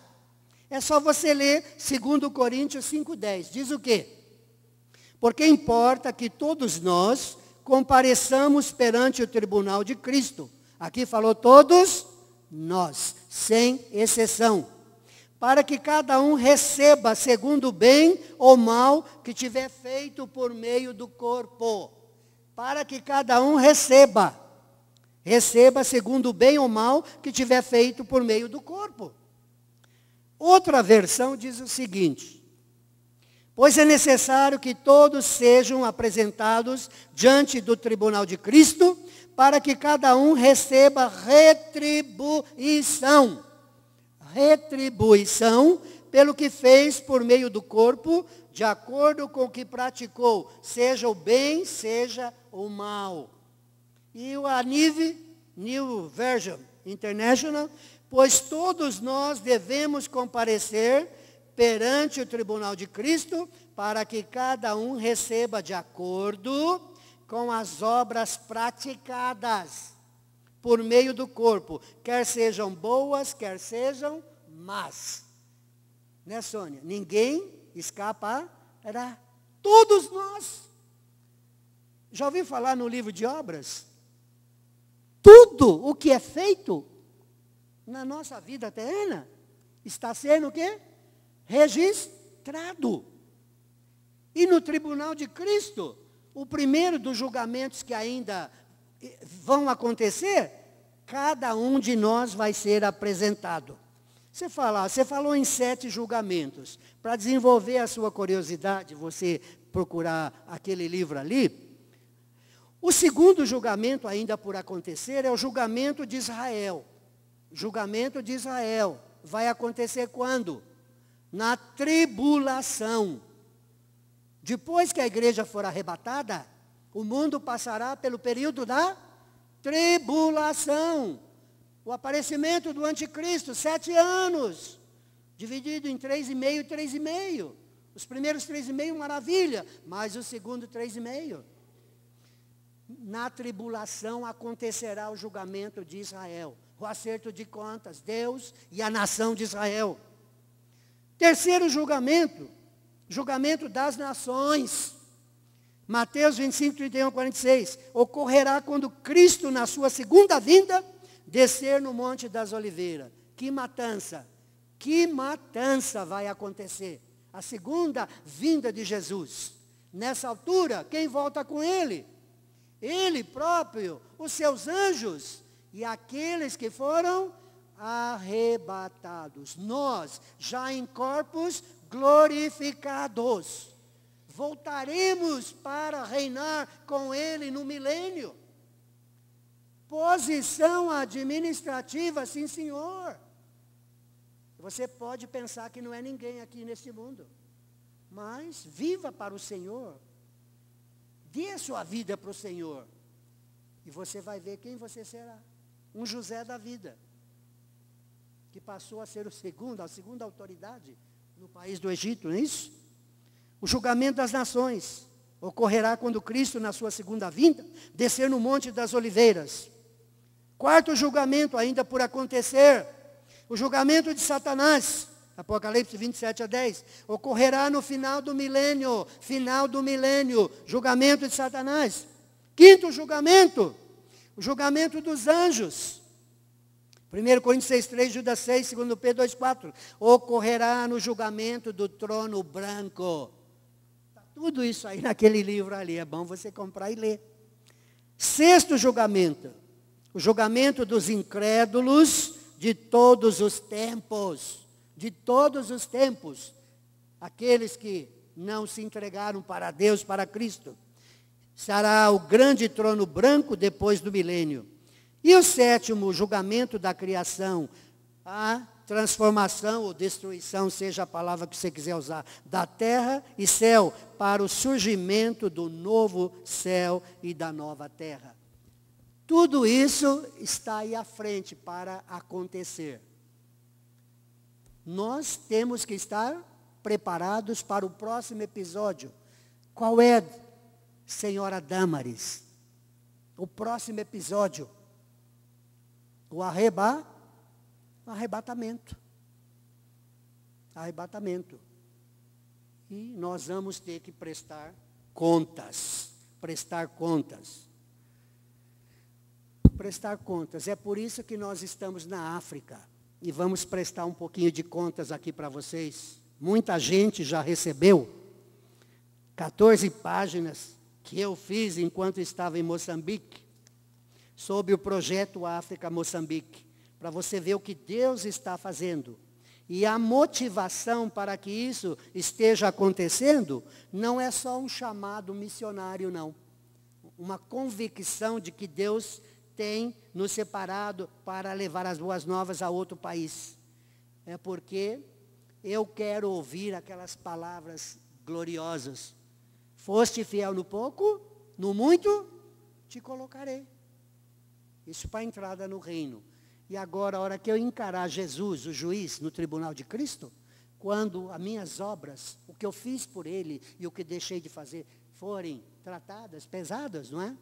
É só você ler 2 Coríntios 5,10. Diz o quê? Porque importa que todos nós compareçamos perante o tribunal de Cristo. Aqui falou todos nós, sem exceção. Para que cada um receba segundo o bem ou mal que tiver feito por meio do corpo. Para que cada um receba segundo o bem ou mal que tiver feito por meio do corpo. Outra versão diz o seguinte: pois é necessário que todos sejam apresentados diante do tribunal de Cristo, para que cada um receba retribuição. Retribuição pelo que fez por meio do corpo, de acordo com o que praticou, seja o bem, seja o mal. E a New Version International, pois todos nós devemos comparecer perante o tribunal de Cristo, para que cada um receba de acordo com as obras praticadas por meio do corpo, quer sejam boas, quer sejam más. Né, Sônia? Ninguém escapará. Todos nós. Já ouviu falar no livro de obras? Tudo o que é feito na nossa vida terrena está sendo o quê? Registrado. E no tribunal de Cristo, o primeiro dos julgamentos que ainda vão acontecer, cada um de nós vai ser apresentado. Você falou em 7 julgamentos. Para desenvolver a sua curiosidade, você procurar aquele livro ali. O segundo julgamento ainda por acontecer é o julgamento de Israel. Julgamento de Israel vai acontecer quando? Na tribulação. Depois que a igreja for arrebatada, o mundo passará pelo período da tribulação. O aparecimento do anticristo, 7 anos, dividido em 3,5 e 3,5. Os primeiros 3,5, maravilha, mas o segundo 3,5. Na tribulação acontecerá o julgamento de Israel, o acerto de contas, Deus e a nação de Israel. Terceiro julgamento, julgamento das nações. Mateus 25, 31, 46. Ocorrerá quando Cristo, na sua segunda vinda, descer no Monte das Oliveiras. Que matança vai acontecer. A segunda vinda de Jesus. Nessa altura, quem volta com ele? Ele próprio, os seus anjos e aqueles que foram arrebatados. Nós, já em corpos glorificados, voltaremos para reinar com ele no milênio. Posição administrativa, sim, senhor. Você pode pensar que não é ninguém aqui nesse mundo, mas viva para o Senhor. Dê a sua vida para o Senhor. E você vai ver quem você será. um José da vida, que passou a ser a segunda autoridade no país do Egito, não é isso? O julgamento das nações ocorrerá quando Cristo, na sua segunda vinda, descer no Monte das Oliveiras. Quarto julgamento ainda por acontecer, o julgamento de Satanás, Apocalipse 27:10, ocorrerá no final do milênio, julgamento de Satanás. Quinto julgamento, o julgamento dos anjos. 1 Coríntios 6:3, Judas 6, 2 Pedro 2:4, ocorrerá no julgamento do trono branco. Está tudo isso aí naquele livro ali, é bom você comprar e ler. Sexto julgamento, o julgamento dos incrédulos de todos os tempos. De todos os tempos. Aqueles que não se entregaram para Deus, para Cristo. Será o grande trono branco depois do milênio. E o sétimo, o julgamento da criação. A transformação ou destruição, seja a palavra que você quiser usar, da terra e céu, para o surgimento do novo céu e da nova terra. Tudo isso está aí à frente para acontecer. Nós temos que estar preparados para o próximo episódio. Qual é, senhora Damaris? O próximo episódio. O arrebatamento. Arrebatamento. E nós vamos ter que prestar contas. Prestar contas. Prestar contas. É por isso que nós estamos na África. E vamos prestar um pouquinho de contas aqui para vocês. Muita gente já recebeu 14 páginas que eu fiz enquanto estava em Moçambique, sobre o projeto África-Moçambique, para você ver o que Deus está fazendo. E a motivação para que isso esteja acontecendo não é só um chamado missionário, não. Uma convicção de que Deus tem nos separado para levar as boas novas a outro país. É porque eu quero ouvir aquelas palavras gloriosas. Foste fiel no pouco, no muito te colocarei. Isso para a entrada no reino. E agora, a hora que eu encarar Jesus, o juiz, no tribunal de Cristo, quando as minhas obras, o que eu fiz por ele e o que deixei de fazer, forem tratadas, pesadas, não é?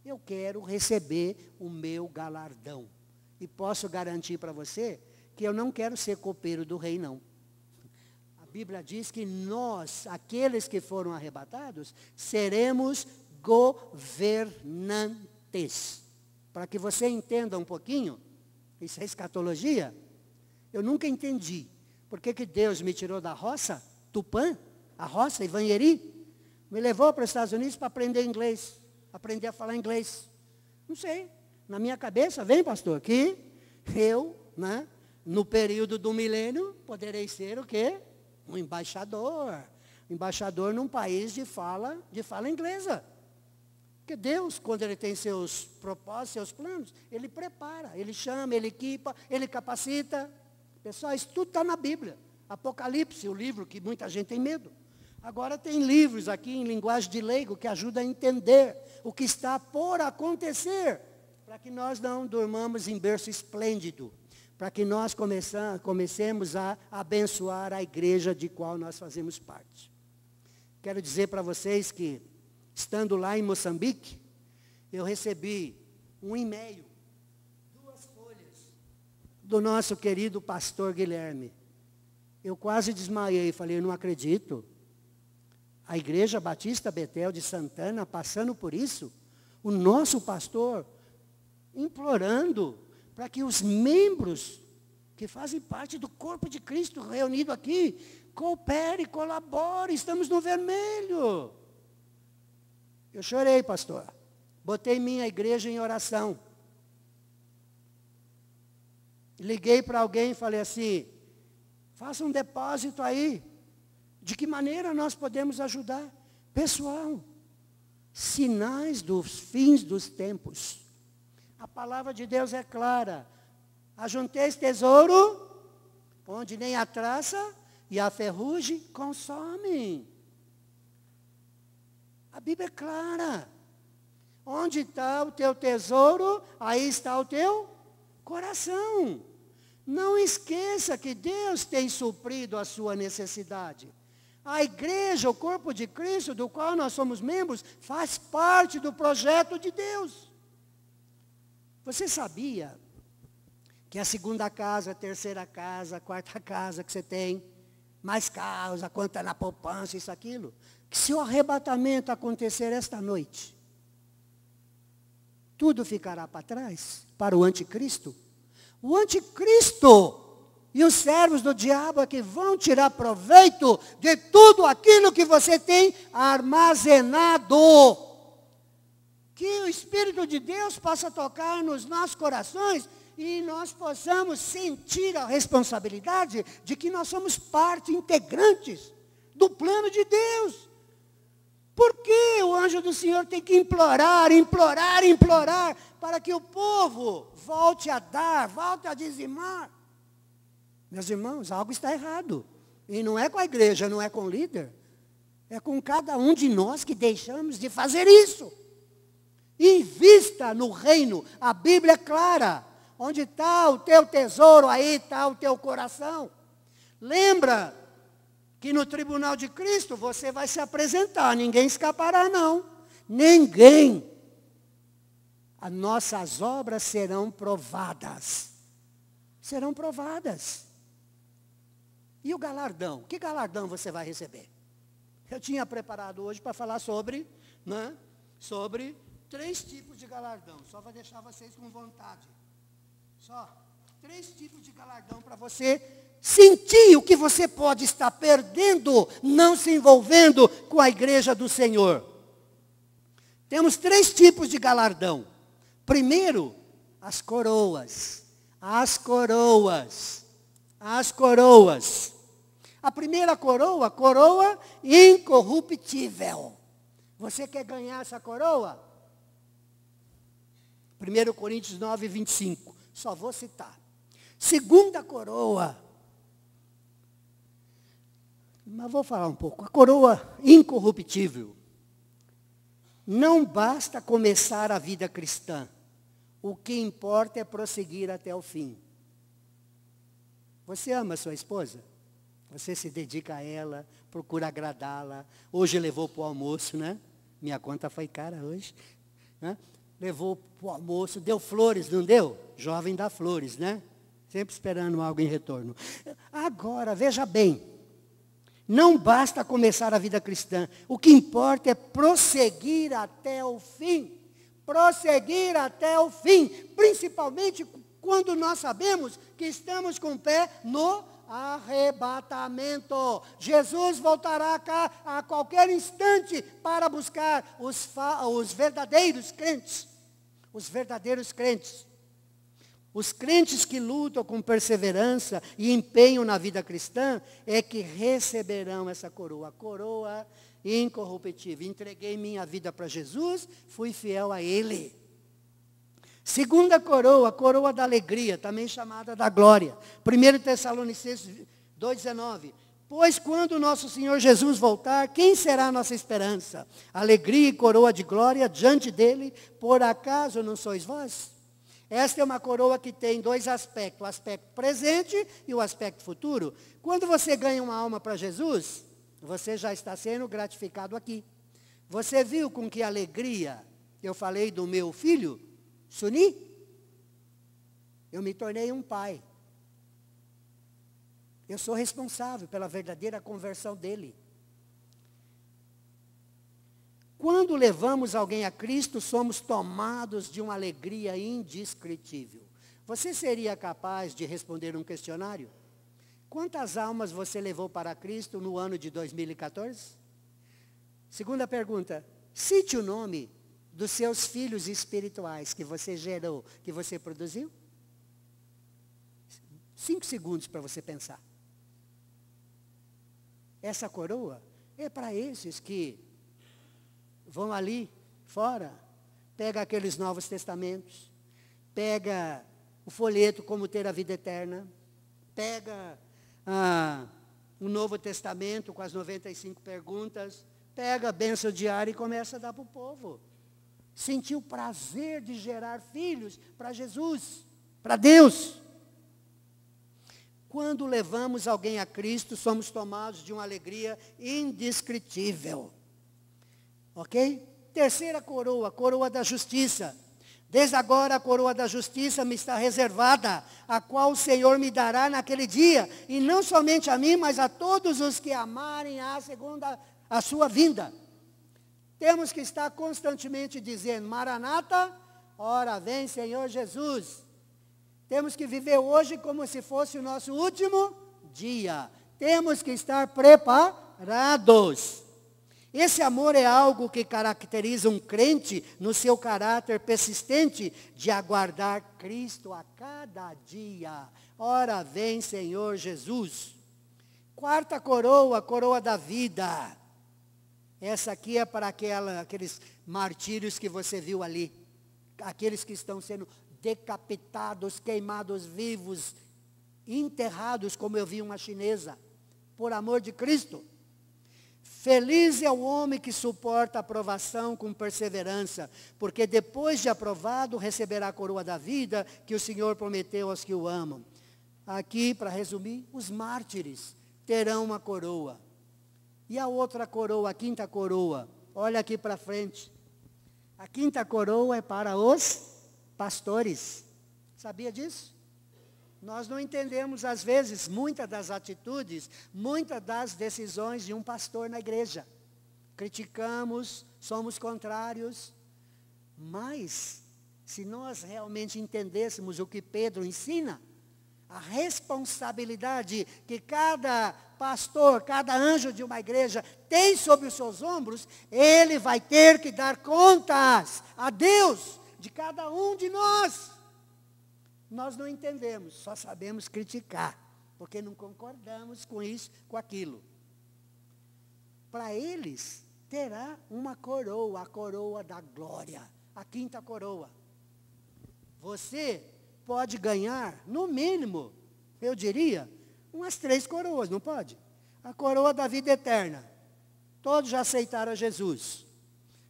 Eu quero receber o meu galardão. E posso garantir para você que eu não quero ser copeiro do rei, não. A Bíblia diz que nós, aqueles que foram arrebatados, seremos governantes. Para que você entenda um pouquinho, isso é escatologia. Eu nunca entendi. Por que Deus me tirou da roça, Tupã, a roça, Ivanheri, me levou para os Estados Unidos para aprender inglês. Aprender a falar inglês. Não sei. Na minha cabeça, vem pastor, que eu, né, no período do milênio, poderei ser o quê? Um embaixador. Embaixador num país de fala inglesa. Porque Deus, quando Ele tem seus propósitos, seus planos, Ele prepara, Ele chama, Ele equipa, Ele capacita. Pessoal, isso tudo está na Bíblia. Apocalipse, o livro que muita gente tem medo. Agora tem livros aqui em linguagem de leigo que ajudam a entender o que está por acontecer, para que nós não dormamos em berço esplêndido, para que nós comecemos a abençoar a igreja de qual nós fazemos parte. Quero dizer para vocês que, estando lá em Moçambique, eu recebi um e-mail, 2 folhas, do nosso querido pastor Guilherme. Eu quase desmaiei, falei, eu não acredito. A Igreja Batista Betel de Santana, passando por isso, o nosso pastor implorando para que os membros que fazem parte do corpo de Cristo reunido aqui, coopere, colabore, estamos no vermelho. Eu chorei, pastor. Botei minha igreja em oração. Liguei para alguém e falei assim, faça um depósito aí. De que maneira nós podemos ajudar? Pessoal, sinais dos fins dos tempos. A palavra de Deus é clara. Ajunteis tesouro, onde nem a traça e a ferrugem consomem. A Bíblia é clara. Onde está o teu tesouro, aí está o teu Coração. Não esqueça que Deus tem suprido a sua necessidade. A igreja, o corpo de Cristo, do qual nós somos membros, faz parte do projeto de Deus. Você sabia que a segunda casa, a terceira casa, a quarta casa que você tem, mais causa, conta na poupança, isso, aquilo, que se o arrebatamento acontecer esta noite, tudo ficará para trás, para o anticristo? O anticristo e os servos do diabo é que vão tirar proveito de tudo aquilo que você tem armazenado. Que o Espírito de Deus possa tocar nos nossos corações e nós possamos sentir a responsabilidade de que nós somos parte integrantes do plano de Deus. Por que o anjo do Senhor tem que implorar, implorar, implorar, para que o povo volte a dar, volte a dizimar? Meus irmãos, algo está errado. E não é com a igreja, não é com o líder. É com cada um de nós que deixamos de fazer isso. Invista no reino. A Bíblia é clara. Onde está o teu tesouro, aí está o teu coração. Lembra que no tribunal de Cristo você vai se apresentar. Ninguém escapará, não. Ninguém. As nossas obras serão provadas. Serão provadas. E o galardão? Que galardão você vai receber? Eu tinha preparado hoje para falar sobre 3 tipos de galardão. Só vai deixar vocês com vontade. Só 3 tipos de galardão para você sentir o que você pode estar perdendo, não se envolvendo com a igreja do Senhor. Temos 3 tipos de galardão. Primeiro, as coroas. As coroas. As coroas. A primeira coroa, coroa incorruptível. Você quer ganhar essa coroa? 1 Coríntios 9, 25. Só vou citar. Segunda coroa. Mas vou falar um pouco. A coroa incorruptível. Não basta começar a vida cristã. O que importa é prosseguir até o fim. Você ama a sua esposa? Você se dedica a ela, procura agradá-la. Hoje levou para o almoço, né? Minha conta foi cara hoje. Né? Levou para o almoço, deu flores, não deu? Jovem dá flores, né? Sempre esperando algo em retorno. Agora, veja bem. Não basta começar a vida cristã. O que importa é prosseguir até o fim. Prosseguir até o fim. Principalmente quando nós sabemos que estamos com o pé no arrebatamento. Jesus voltará cá a qualquer instante para buscar os verdadeiros crentes. Os verdadeiros crentes. Os crentes que lutam com perseverança e empenho na vida cristã é que receberão essa coroa. A coroa incorruptível. Entreguei minha vida para Jesus, fui fiel a Ele. Segunda coroa, coroa da alegria, também chamada da glória. 1 Tessalonicenses 2,19. Pois quando nosso Senhor Jesus voltar, quem será a nossa esperança? Alegria e coroa de glória diante dele, por acaso não sois vós? Esta é uma coroa que tem 2 aspectos, o aspecto presente e o aspecto futuro. Quando você ganha uma alma para Jesus, você já está sendo gratificado aqui. Você viu com que alegria eu falei do meu filho, Suni? Eu me tornei um pai. Eu sou responsável pela verdadeira conversão dele. Quando levamos alguém a Cristo, somos tomados de uma alegria indescritível. Você seria capaz de responder um questionário? Quantas almas você levou para Cristo no ano de 2014? Segunda pergunta, cite o nome dos seus filhos espirituais que você gerou, que você produziu. 5 segundos para você pensar. Essa coroa é para esses que vão ali fora, pega aqueles Novos Testamentos, pega o folheto Como Ter a Vida Eterna, pega o Novo Testamento com as 95 perguntas, pega a bênção diária e começa a dar para o povo. Sentiu o prazer de gerar filhos para Jesus. para Deus. Quando levamos alguém a Cristo, somos tomados de uma alegria indescritível. Ok? Terceira coroa, coroa da justiça. Desde agora a coroa da justiça me está reservada, a qual o Senhor me dará naquele dia, e não somente a mim, mas a todos os que amarem a segunda a sua vinda. Temos que estar constantemente dizendo, Maranata, ora vem Senhor Jesus. Temos que viver hoje como se fosse o nosso último dia. Temos que estar preparados. Esse amor é algo que caracteriza um crente no seu caráter persistente de aguardar Cristo a cada dia. Ora vem Senhor Jesus. Quarta coroa, coroa da vida. Essa aqui é para aqueles martírios que você viu ali. Aqueles que estão sendo decapitados, queimados vivos, enterrados, como eu vi uma chinesa, por amor de Cristo. Feliz é o homem que suporta a provação com perseverança, porque depois de aprovado receberá a coroa da vida que o Senhor prometeu aos que o amam. Aqui, para resumir, os mártires terão uma coroa. E a outra coroa, a quinta coroa, olha aqui para frente. A quinta coroa é para os pastores. Sabia disso? Nós não entendemos, às vezes, muitas das atitudes, muitas das decisões de um pastor na igreja. Criticamos, somos contrários. Mas, se nós realmente entendêssemos o que Pedro ensina, a responsabilidade que cada pastor, cada anjo de uma igreja tem sobre os seus ombros, ele vai ter que dar contas a Deus de cada um de nós. Nós não entendemos, só sabemos criticar, porque não concordamos com isso, com aquilo. Para eles, terá uma coroa, a coroa da glória, a quinta coroa. Você pode ganhar, no mínimo, eu diria, umas 3 coroas, não pode? A coroa da vida eterna. Todos já aceitaram a Jesus.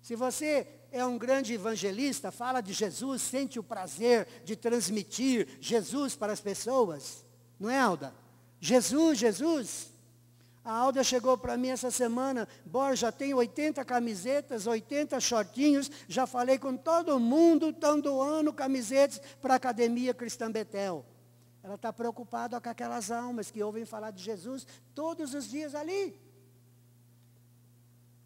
Se você é um grande evangelista, fala de Jesus, sente o prazer de transmitir Jesus para as pessoas. Não é, Alda? Jesus, Jesus. A Alda chegou para mim essa semana, Borja, tem 80 camisetas, 80 shortinhos, já falei com todo mundo, estão doando camisetas para a Academia Cristã Betel. Ela está preocupada com aquelas almas que ouvem falar de Jesus todos os dias ali.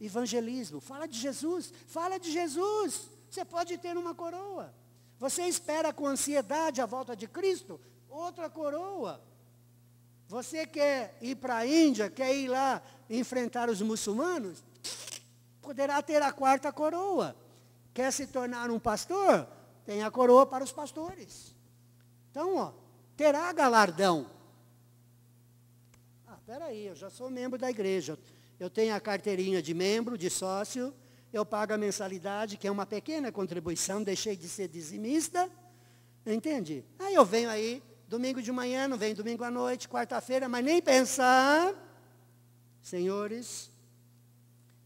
Evangelismo, fala de Jesus, fala de Jesus. Você pode ter uma coroa. Você espera com ansiedade a volta de Cristo, outra coroa. Você quer ir para a Índia, quer ir lá enfrentar os muçulmanos, poderá ter a quarta coroa. Quer se tornar um pastor? Tem a coroa para os pastores. Então, terá galardão. Peraí, eu já sou membro da igreja. Eu tenho a carteirinha de membro, de sócio, eu pago a mensalidade, que é uma pequena contribuição, deixei de ser dizimista, entende? Aí eu venho aí, domingo de manhã, não venho domingo à noite, quarta-feira, mas nem pensar, senhores,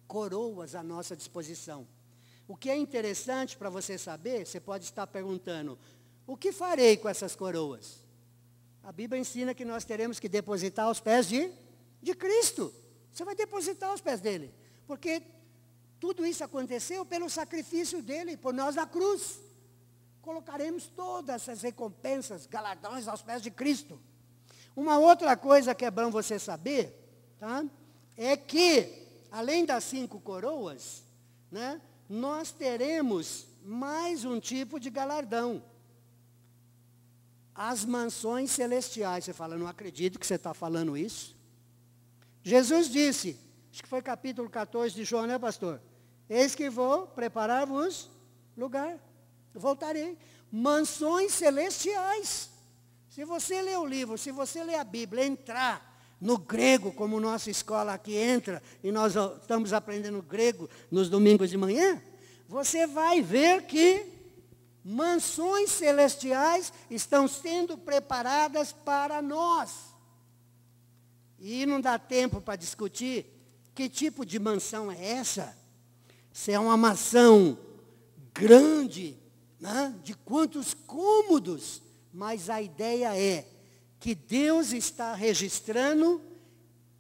coroas à nossa disposição. O que é interessante para você saber, você pode estar perguntando, o que farei com essas coroas? A Bíblia ensina que nós teremos que depositar aos pés de Cristo. Você vai depositar aos pés dele. Porque tudo isso aconteceu pelo sacrifício dele, por nós na cruz. Colocaremos todas essas recompensas, galardões aos pés de Cristo. Uma outra coisa que é bom você saber, tá? É que, além das 5 coroas, né, nós teremos mais um tipo de galardão. As mansões celestiais. Você fala, não acredito que você está falando isso. Jesus disse, acho que foi capítulo 14 de João, né, pastor? Eis que vou preparar-vos lugar. Voltarei. Mansões celestiais. Se você ler o livro, se você ler a Bíblia, entrar no grego, como nossa escola aqui entra, e nós estamos aprendendo grego nos domingos de manhã, você vai ver que mansões celestiais estão sendo preparadas para nós. E não dá tempo para discutir que tipo de mansão é essa. Se é uma mansão grande, né? De quantos cômodos, mas a ideia é que Deus está registrando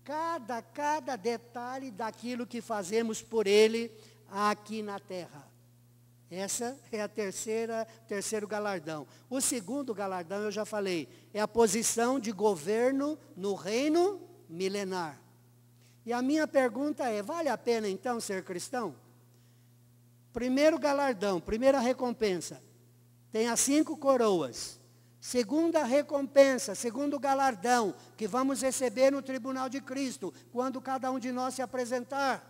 cada detalhe daquilo que fazemos por Ele aqui na terra. Essa é terceiro galardão. O segundo galardão, eu já falei, é a posição de governo no reino milenar. E a minha pergunta é, vale a pena então ser cristão? Primeiro galardão, primeira recompensa, tem as 5 coroas. Segunda recompensa, segundo galardão, que vamos receber no tribunal de Cristo, quando cada um de nós se apresentar.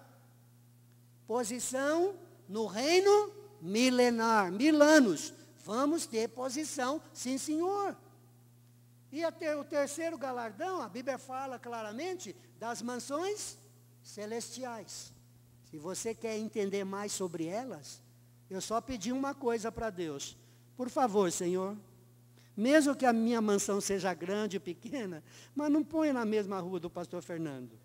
Posição no reino milenar, 1000 anos. Vamos ter posição, sim senhor. E o terceiro galardão, a Bíblia fala claramente das mansões celestiais. Se você quer entender mais sobre elas, eu só pedi uma coisa para Deus. Por favor, Senhor, mesmo que a minha mansão seja grande e pequena, mas não ponha na mesma rua do pastor Fernando.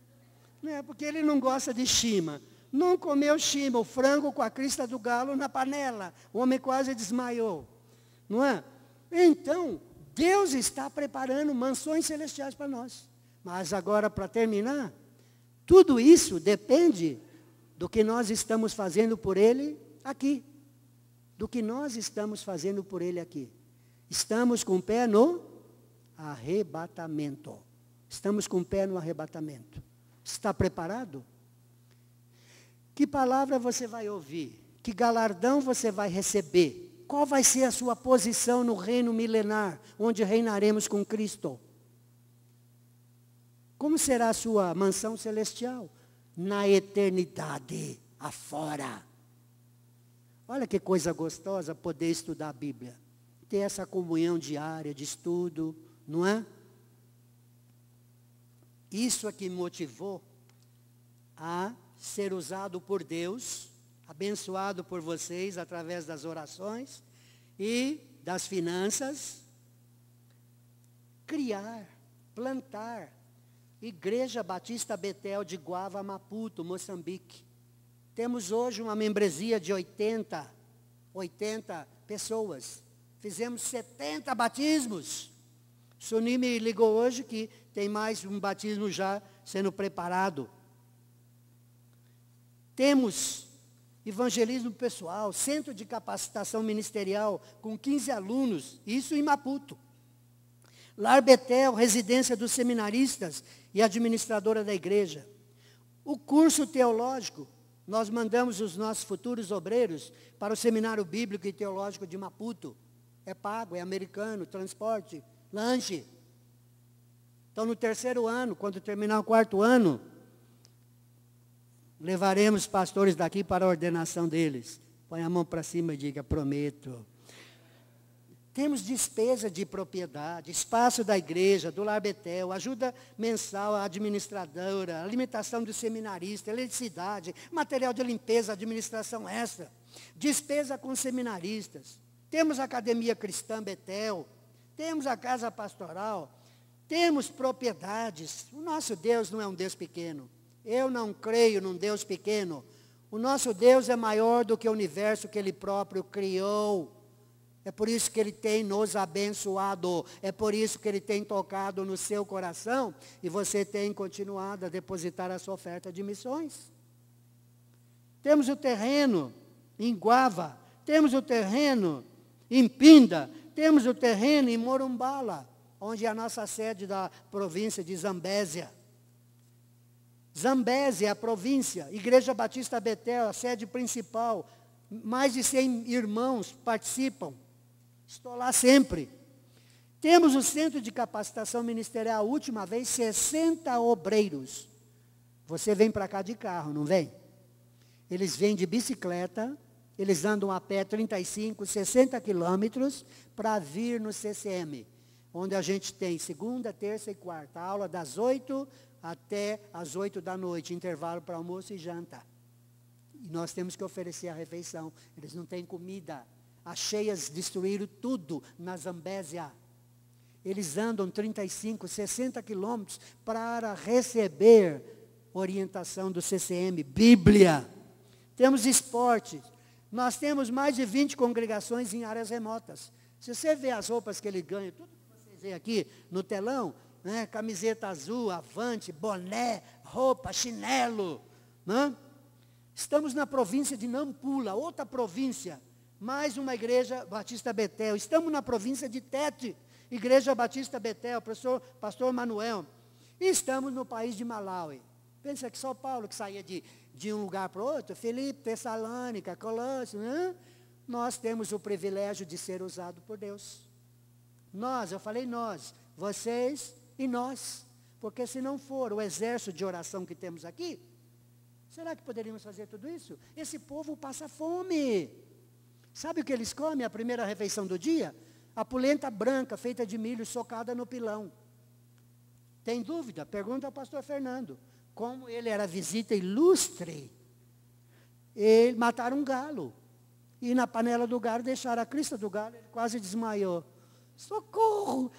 Né? Porque ele não gosta de chima. Não comeu chima, o frango com a crista do galo na panela. O homem quase desmaiou. Não é? Então, Deus está preparando mansões celestiais para nós. Mas agora, para terminar, tudo isso depende do que nós estamos fazendo por Ele aqui. Do que nós estamos fazendo por Ele aqui. Estamos com o pé no arrebatamento. Estamos com o pé no arrebatamento. Está preparado? Que palavra você vai ouvir? Que galardão você vai receber? Qual vai ser a sua posição no reino milenar, onde reinaremos com Cristo? Como será a sua mansão celestial? Na eternidade, afora. Olha que coisa gostosa poder estudar a Bíblia. Ter essa comunhão diária de estudo, não é? Isso é que me motivou a ser usado por Deus, abençoado por vocês através das orações e das finanças, criar, plantar, Igreja Batista Betel de Guava, Maputo, Moçambique. Temos hoje uma membresia de 80 pessoas. Fizemos 70 batismos. Suni me ligou hoje que tem mais um batismo já sendo preparado. Temos evangelismo pessoal, centro de capacitação ministerial com 15 alunos, isso em Maputo. Lar Betel, residência dos seminaristas e administradora da igreja. O curso teológico, nós mandamos os nossos futuros obreiros para o Seminário Bíblico e Teológico de Maputo. É pago, é americano, transporte, lanche. Então, no 3º ano, quando terminar o 4º ano, levaremos pastores daqui para a ordenação deles. Põe a mão para cima e diga, prometo. Temos despesa de propriedade, espaço da igreja, do Lar Betel, ajuda mensal à administradora, alimentação do seminarista, eletricidade, material de limpeza, administração extra, despesa com seminaristas. Temos a Academia Cristã Betel, temos a Casa Pastoral, temos propriedades. O nosso Deus não é um Deus pequeno. Eu não creio num Deus pequeno. O nosso Deus é maior do que o universo que Ele próprio criou. É por isso que Ele tem nos abençoado. É por isso que Ele tem tocado no seu coração. E você tem continuado a depositar a sua oferta de missões. Temos o terreno em Guava. Temos o terreno em Pinda. Temos o terreno em Morumbala, onde é a nossa sede da província de Zambésia. Zambésia, a província, Igreja Batista Betel, a sede principal, mais de 100 irmãos participam. Estou lá sempre. Temos o centro de capacitação ministerial, a última vez, 60 obreiros. Você vem para cá de carro, não vem? Eles vêm de bicicleta, eles andam a pé 35, 60 quilômetros para vir no CCM, onde a gente tem segunda, terça e quarta, aula das 8 até as 8 da noite, intervalo para almoço e janta. E nós temos que oferecer a refeição. Eles não têm comida. As cheias destruíram tudo na Zambésia. Eles andam 35, 60 quilômetros para receber orientação do CCM, Bíblia. Temos esporte. Nós temos mais de 20 congregações em áreas remotas. Se você vê as roupas que ele ganha, tudo que vocês veem aqui no telão, né? Camiseta azul, avante, boné, roupa, chinelo. Né? Estamos na província de Nampula, outra província. Mais uma igreja Batista Betel. Estamos na província de Tete, igreja Batista Betel, pastor Manuel. E estamos no país de Malawi. Pensa que só Paulo que saía de um lugar para o outro, Filipe, Tessalônica, Colossos, né? Nós temos o privilégio de ser usado por Deus. Nós, eu falei nós, vocês e nós. Porque se não for o exército de oração que temos aqui, será que poderíamos fazer tudo isso? Esse povo passa fome. Sabe o que eles comem a primeira refeição do dia? A polenta branca feita de milho socada no pilão. Tem dúvida? Pergunta ao pastor Fernando. Como ele era visita ilustre, mataram um galo. E na panela do galo deixaram a crista do galo, ele quase desmaiou. Socorro!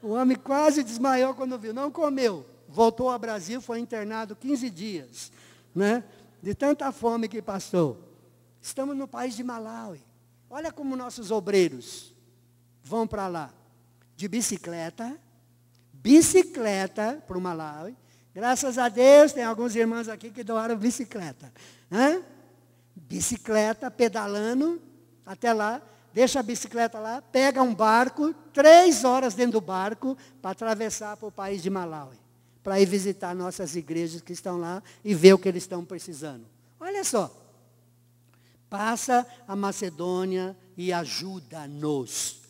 O homem quase desmaiou quando viu, não comeu. Voltou ao Brasil, foi internado 15 dias. Né? De tanta fome que passou. Estamos no país de Malawi. Olha como nossos obreiros vão para lá. De bicicleta para o Malawi. Graças a Deus, tem alguns irmãos aqui que doaram bicicleta. Né? Bicicleta, pedalando até lá, deixa a bicicleta lá, pega um barco, 3 horas dentro do barco, para atravessar para o país de Malawi, para ir visitar nossas igrejas que estão lá e ver o que eles estão precisando. Olha só, passa a Macedônia e ajuda-nos.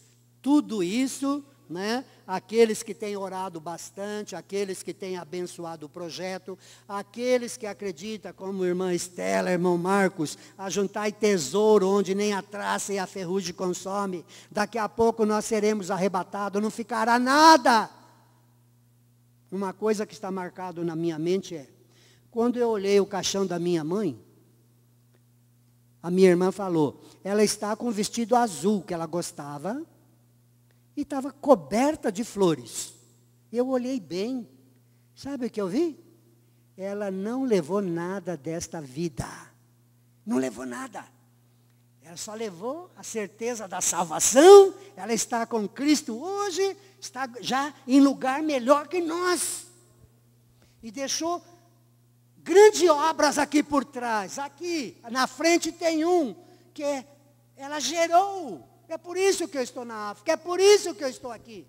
Tudo isso, né? Aqueles que têm orado bastante, aqueles que têm abençoado o projeto, aqueles que acreditam, como irmã Estela, irmão Marcos, ajuntai tesouro onde nem a traça e a ferrugem consome. Daqui a pouco nós seremos arrebatados, não ficará nada. Uma coisa que está marcado na minha mente é, quando eu olhei o caixão da minha mãe, a minha irmã falou, ela está com um vestido azul que ela gostava, e estava coberta de flores. Eu olhei bem. Sabe o que eu vi? Ela não levou nada desta vida. Não levou nada. Ela só levou a certeza da salvação. Ela está com Cristo hoje. Está já em lugar melhor que nós. E deixou grandes obras aqui por trás. Aqui, na frente tem um que ela gerou. É por isso que eu estou na África, é por isso que eu estou aqui.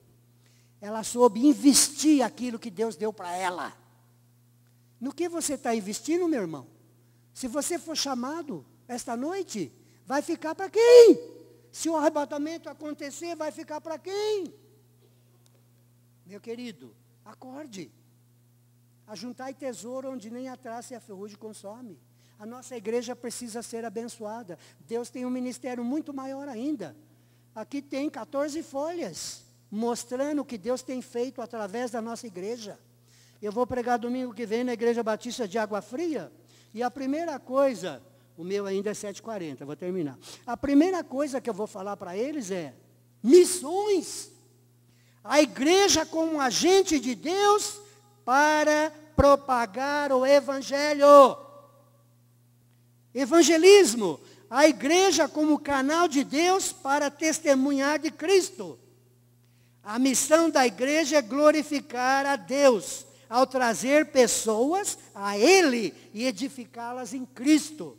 Ela soube investir aquilo que Deus deu para ela. No que você está investindo, meu irmão? Se você for chamado esta noite, vai ficar para quem? Se o arrebatamento acontecer, vai ficar para quem? Meu querido, acorde. Ajuntai tesouro onde nem a traça e a ferrugem consome. A nossa igreja precisa ser abençoada. Deus tem um ministério muito maior ainda. Aqui tem 14 folhas, mostrando o que Deus tem feito através da nossa igreja. Eu vou pregar domingo que vem na Igreja Batista de Água Fria, e a primeira coisa, o meu ainda é 7h40, vou terminar. A primeira coisa que eu vou falar para eles é, missões. A igreja como um agente de Deus para propagar o Evangelho. Evangelismo. A igreja como canal de Deus para testemunhar de Cristo. A missão da igreja é glorificar a Deus, ao trazer pessoas a Ele e edificá-las em Cristo.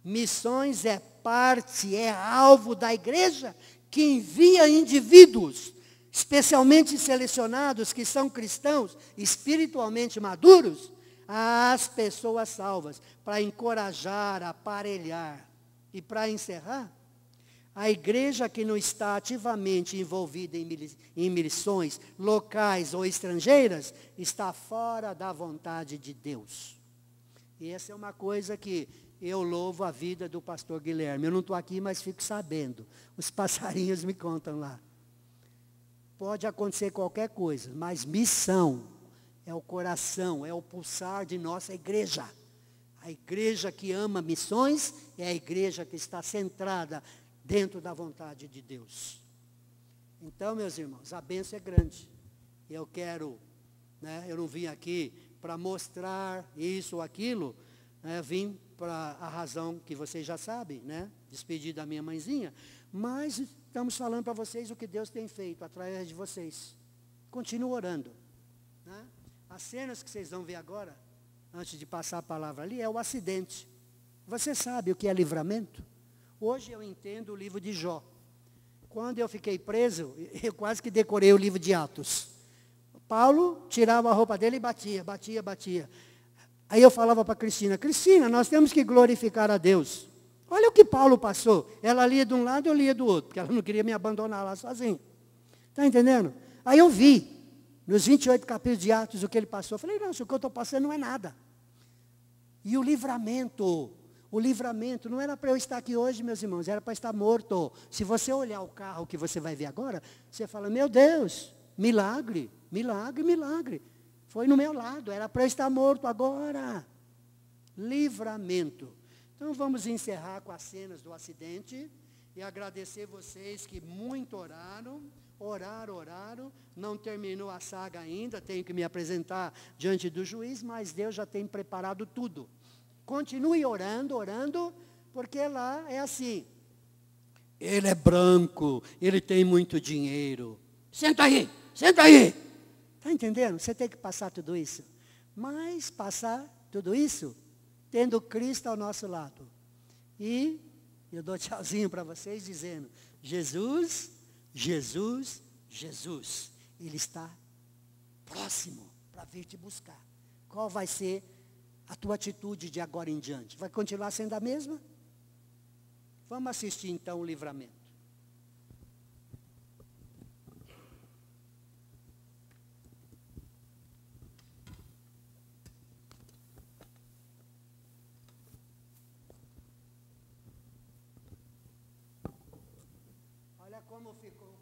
Missões é parte, é alvo da igreja, que envia indivíduos, especialmente selecionados, que são cristãos, espiritualmente maduros, às pessoas salvas, para encorajar, aparelhar. E para encerrar, a igreja que não está ativamente envolvida em missões locais ou estrangeiras, está fora da vontade de Deus. E essa é uma coisa que eu louvo a vida do pastor Guilherme. Eu não estou aqui, mas fico sabendo. Os passarinhos me contam lá. Pode acontecer qualquer coisa, mas missão é o coração, é o pulsar de nossa igreja. A igreja que ama missões é a igreja que está centrada dentro da vontade de Deus. Então, meus irmãos, a bênção é grande. Eu quero, eu não vim aqui para mostrar isso ou aquilo, vim para a razão que vocês já sabem, né? Despedir da minha mãezinha. Mas estamos falando para vocês o que Deus tem feito através de vocês. Continue orando. Né? As cenas que vocês vão ver agora, antes de passar a palavra ali, é o acidente. Você sabe o que é livramento? Hoje eu entendo o livro de Jó. Quando eu fiquei preso, eu quase que decorei o livro de Atos. Paulo tirava a roupa dele e batia. Aí eu falava para Cristina, nós temos que glorificar a Deus. Olha o que Paulo passou. Ela lia de um lado, eu lia do outro, porque ela não queria me abandonar lá sozinha. Está entendendo? Aí eu vi, nos 28 capítulos de Atos, o que ele passou. Eu falei, não, o que eu estou passando não é nada. E o livramento não era para eu estar aqui hoje, meus irmãos, era para estar morto. Se você olhar o carro que você vai ver agora, você fala, meu Deus, milagre. Foi no meu lado, era para eu estar morto agora. Livramento. Então vamos encerrar com as cenas do acidente e agradecer vocês que muito oraram. Não terminou a saga ainda, tenho que me apresentar diante do juiz, mas Deus já tem preparado tudo. Continue orando, porque lá é assim. Ele é branco, ele tem muito dinheiro. Senta aí. Está entendendo? Você tem que passar tudo isso. Mas passar tudo isso, tendo Cristo ao nosso lado. E eu dou tchauzinho para vocês dizendo, Jesus, Ele está próximo para vir te buscar. Qual vai ser a tua atitude de agora em diante? Vai continuar sendo a mesma? Vamos assistir então o livramento. Olha como ficou.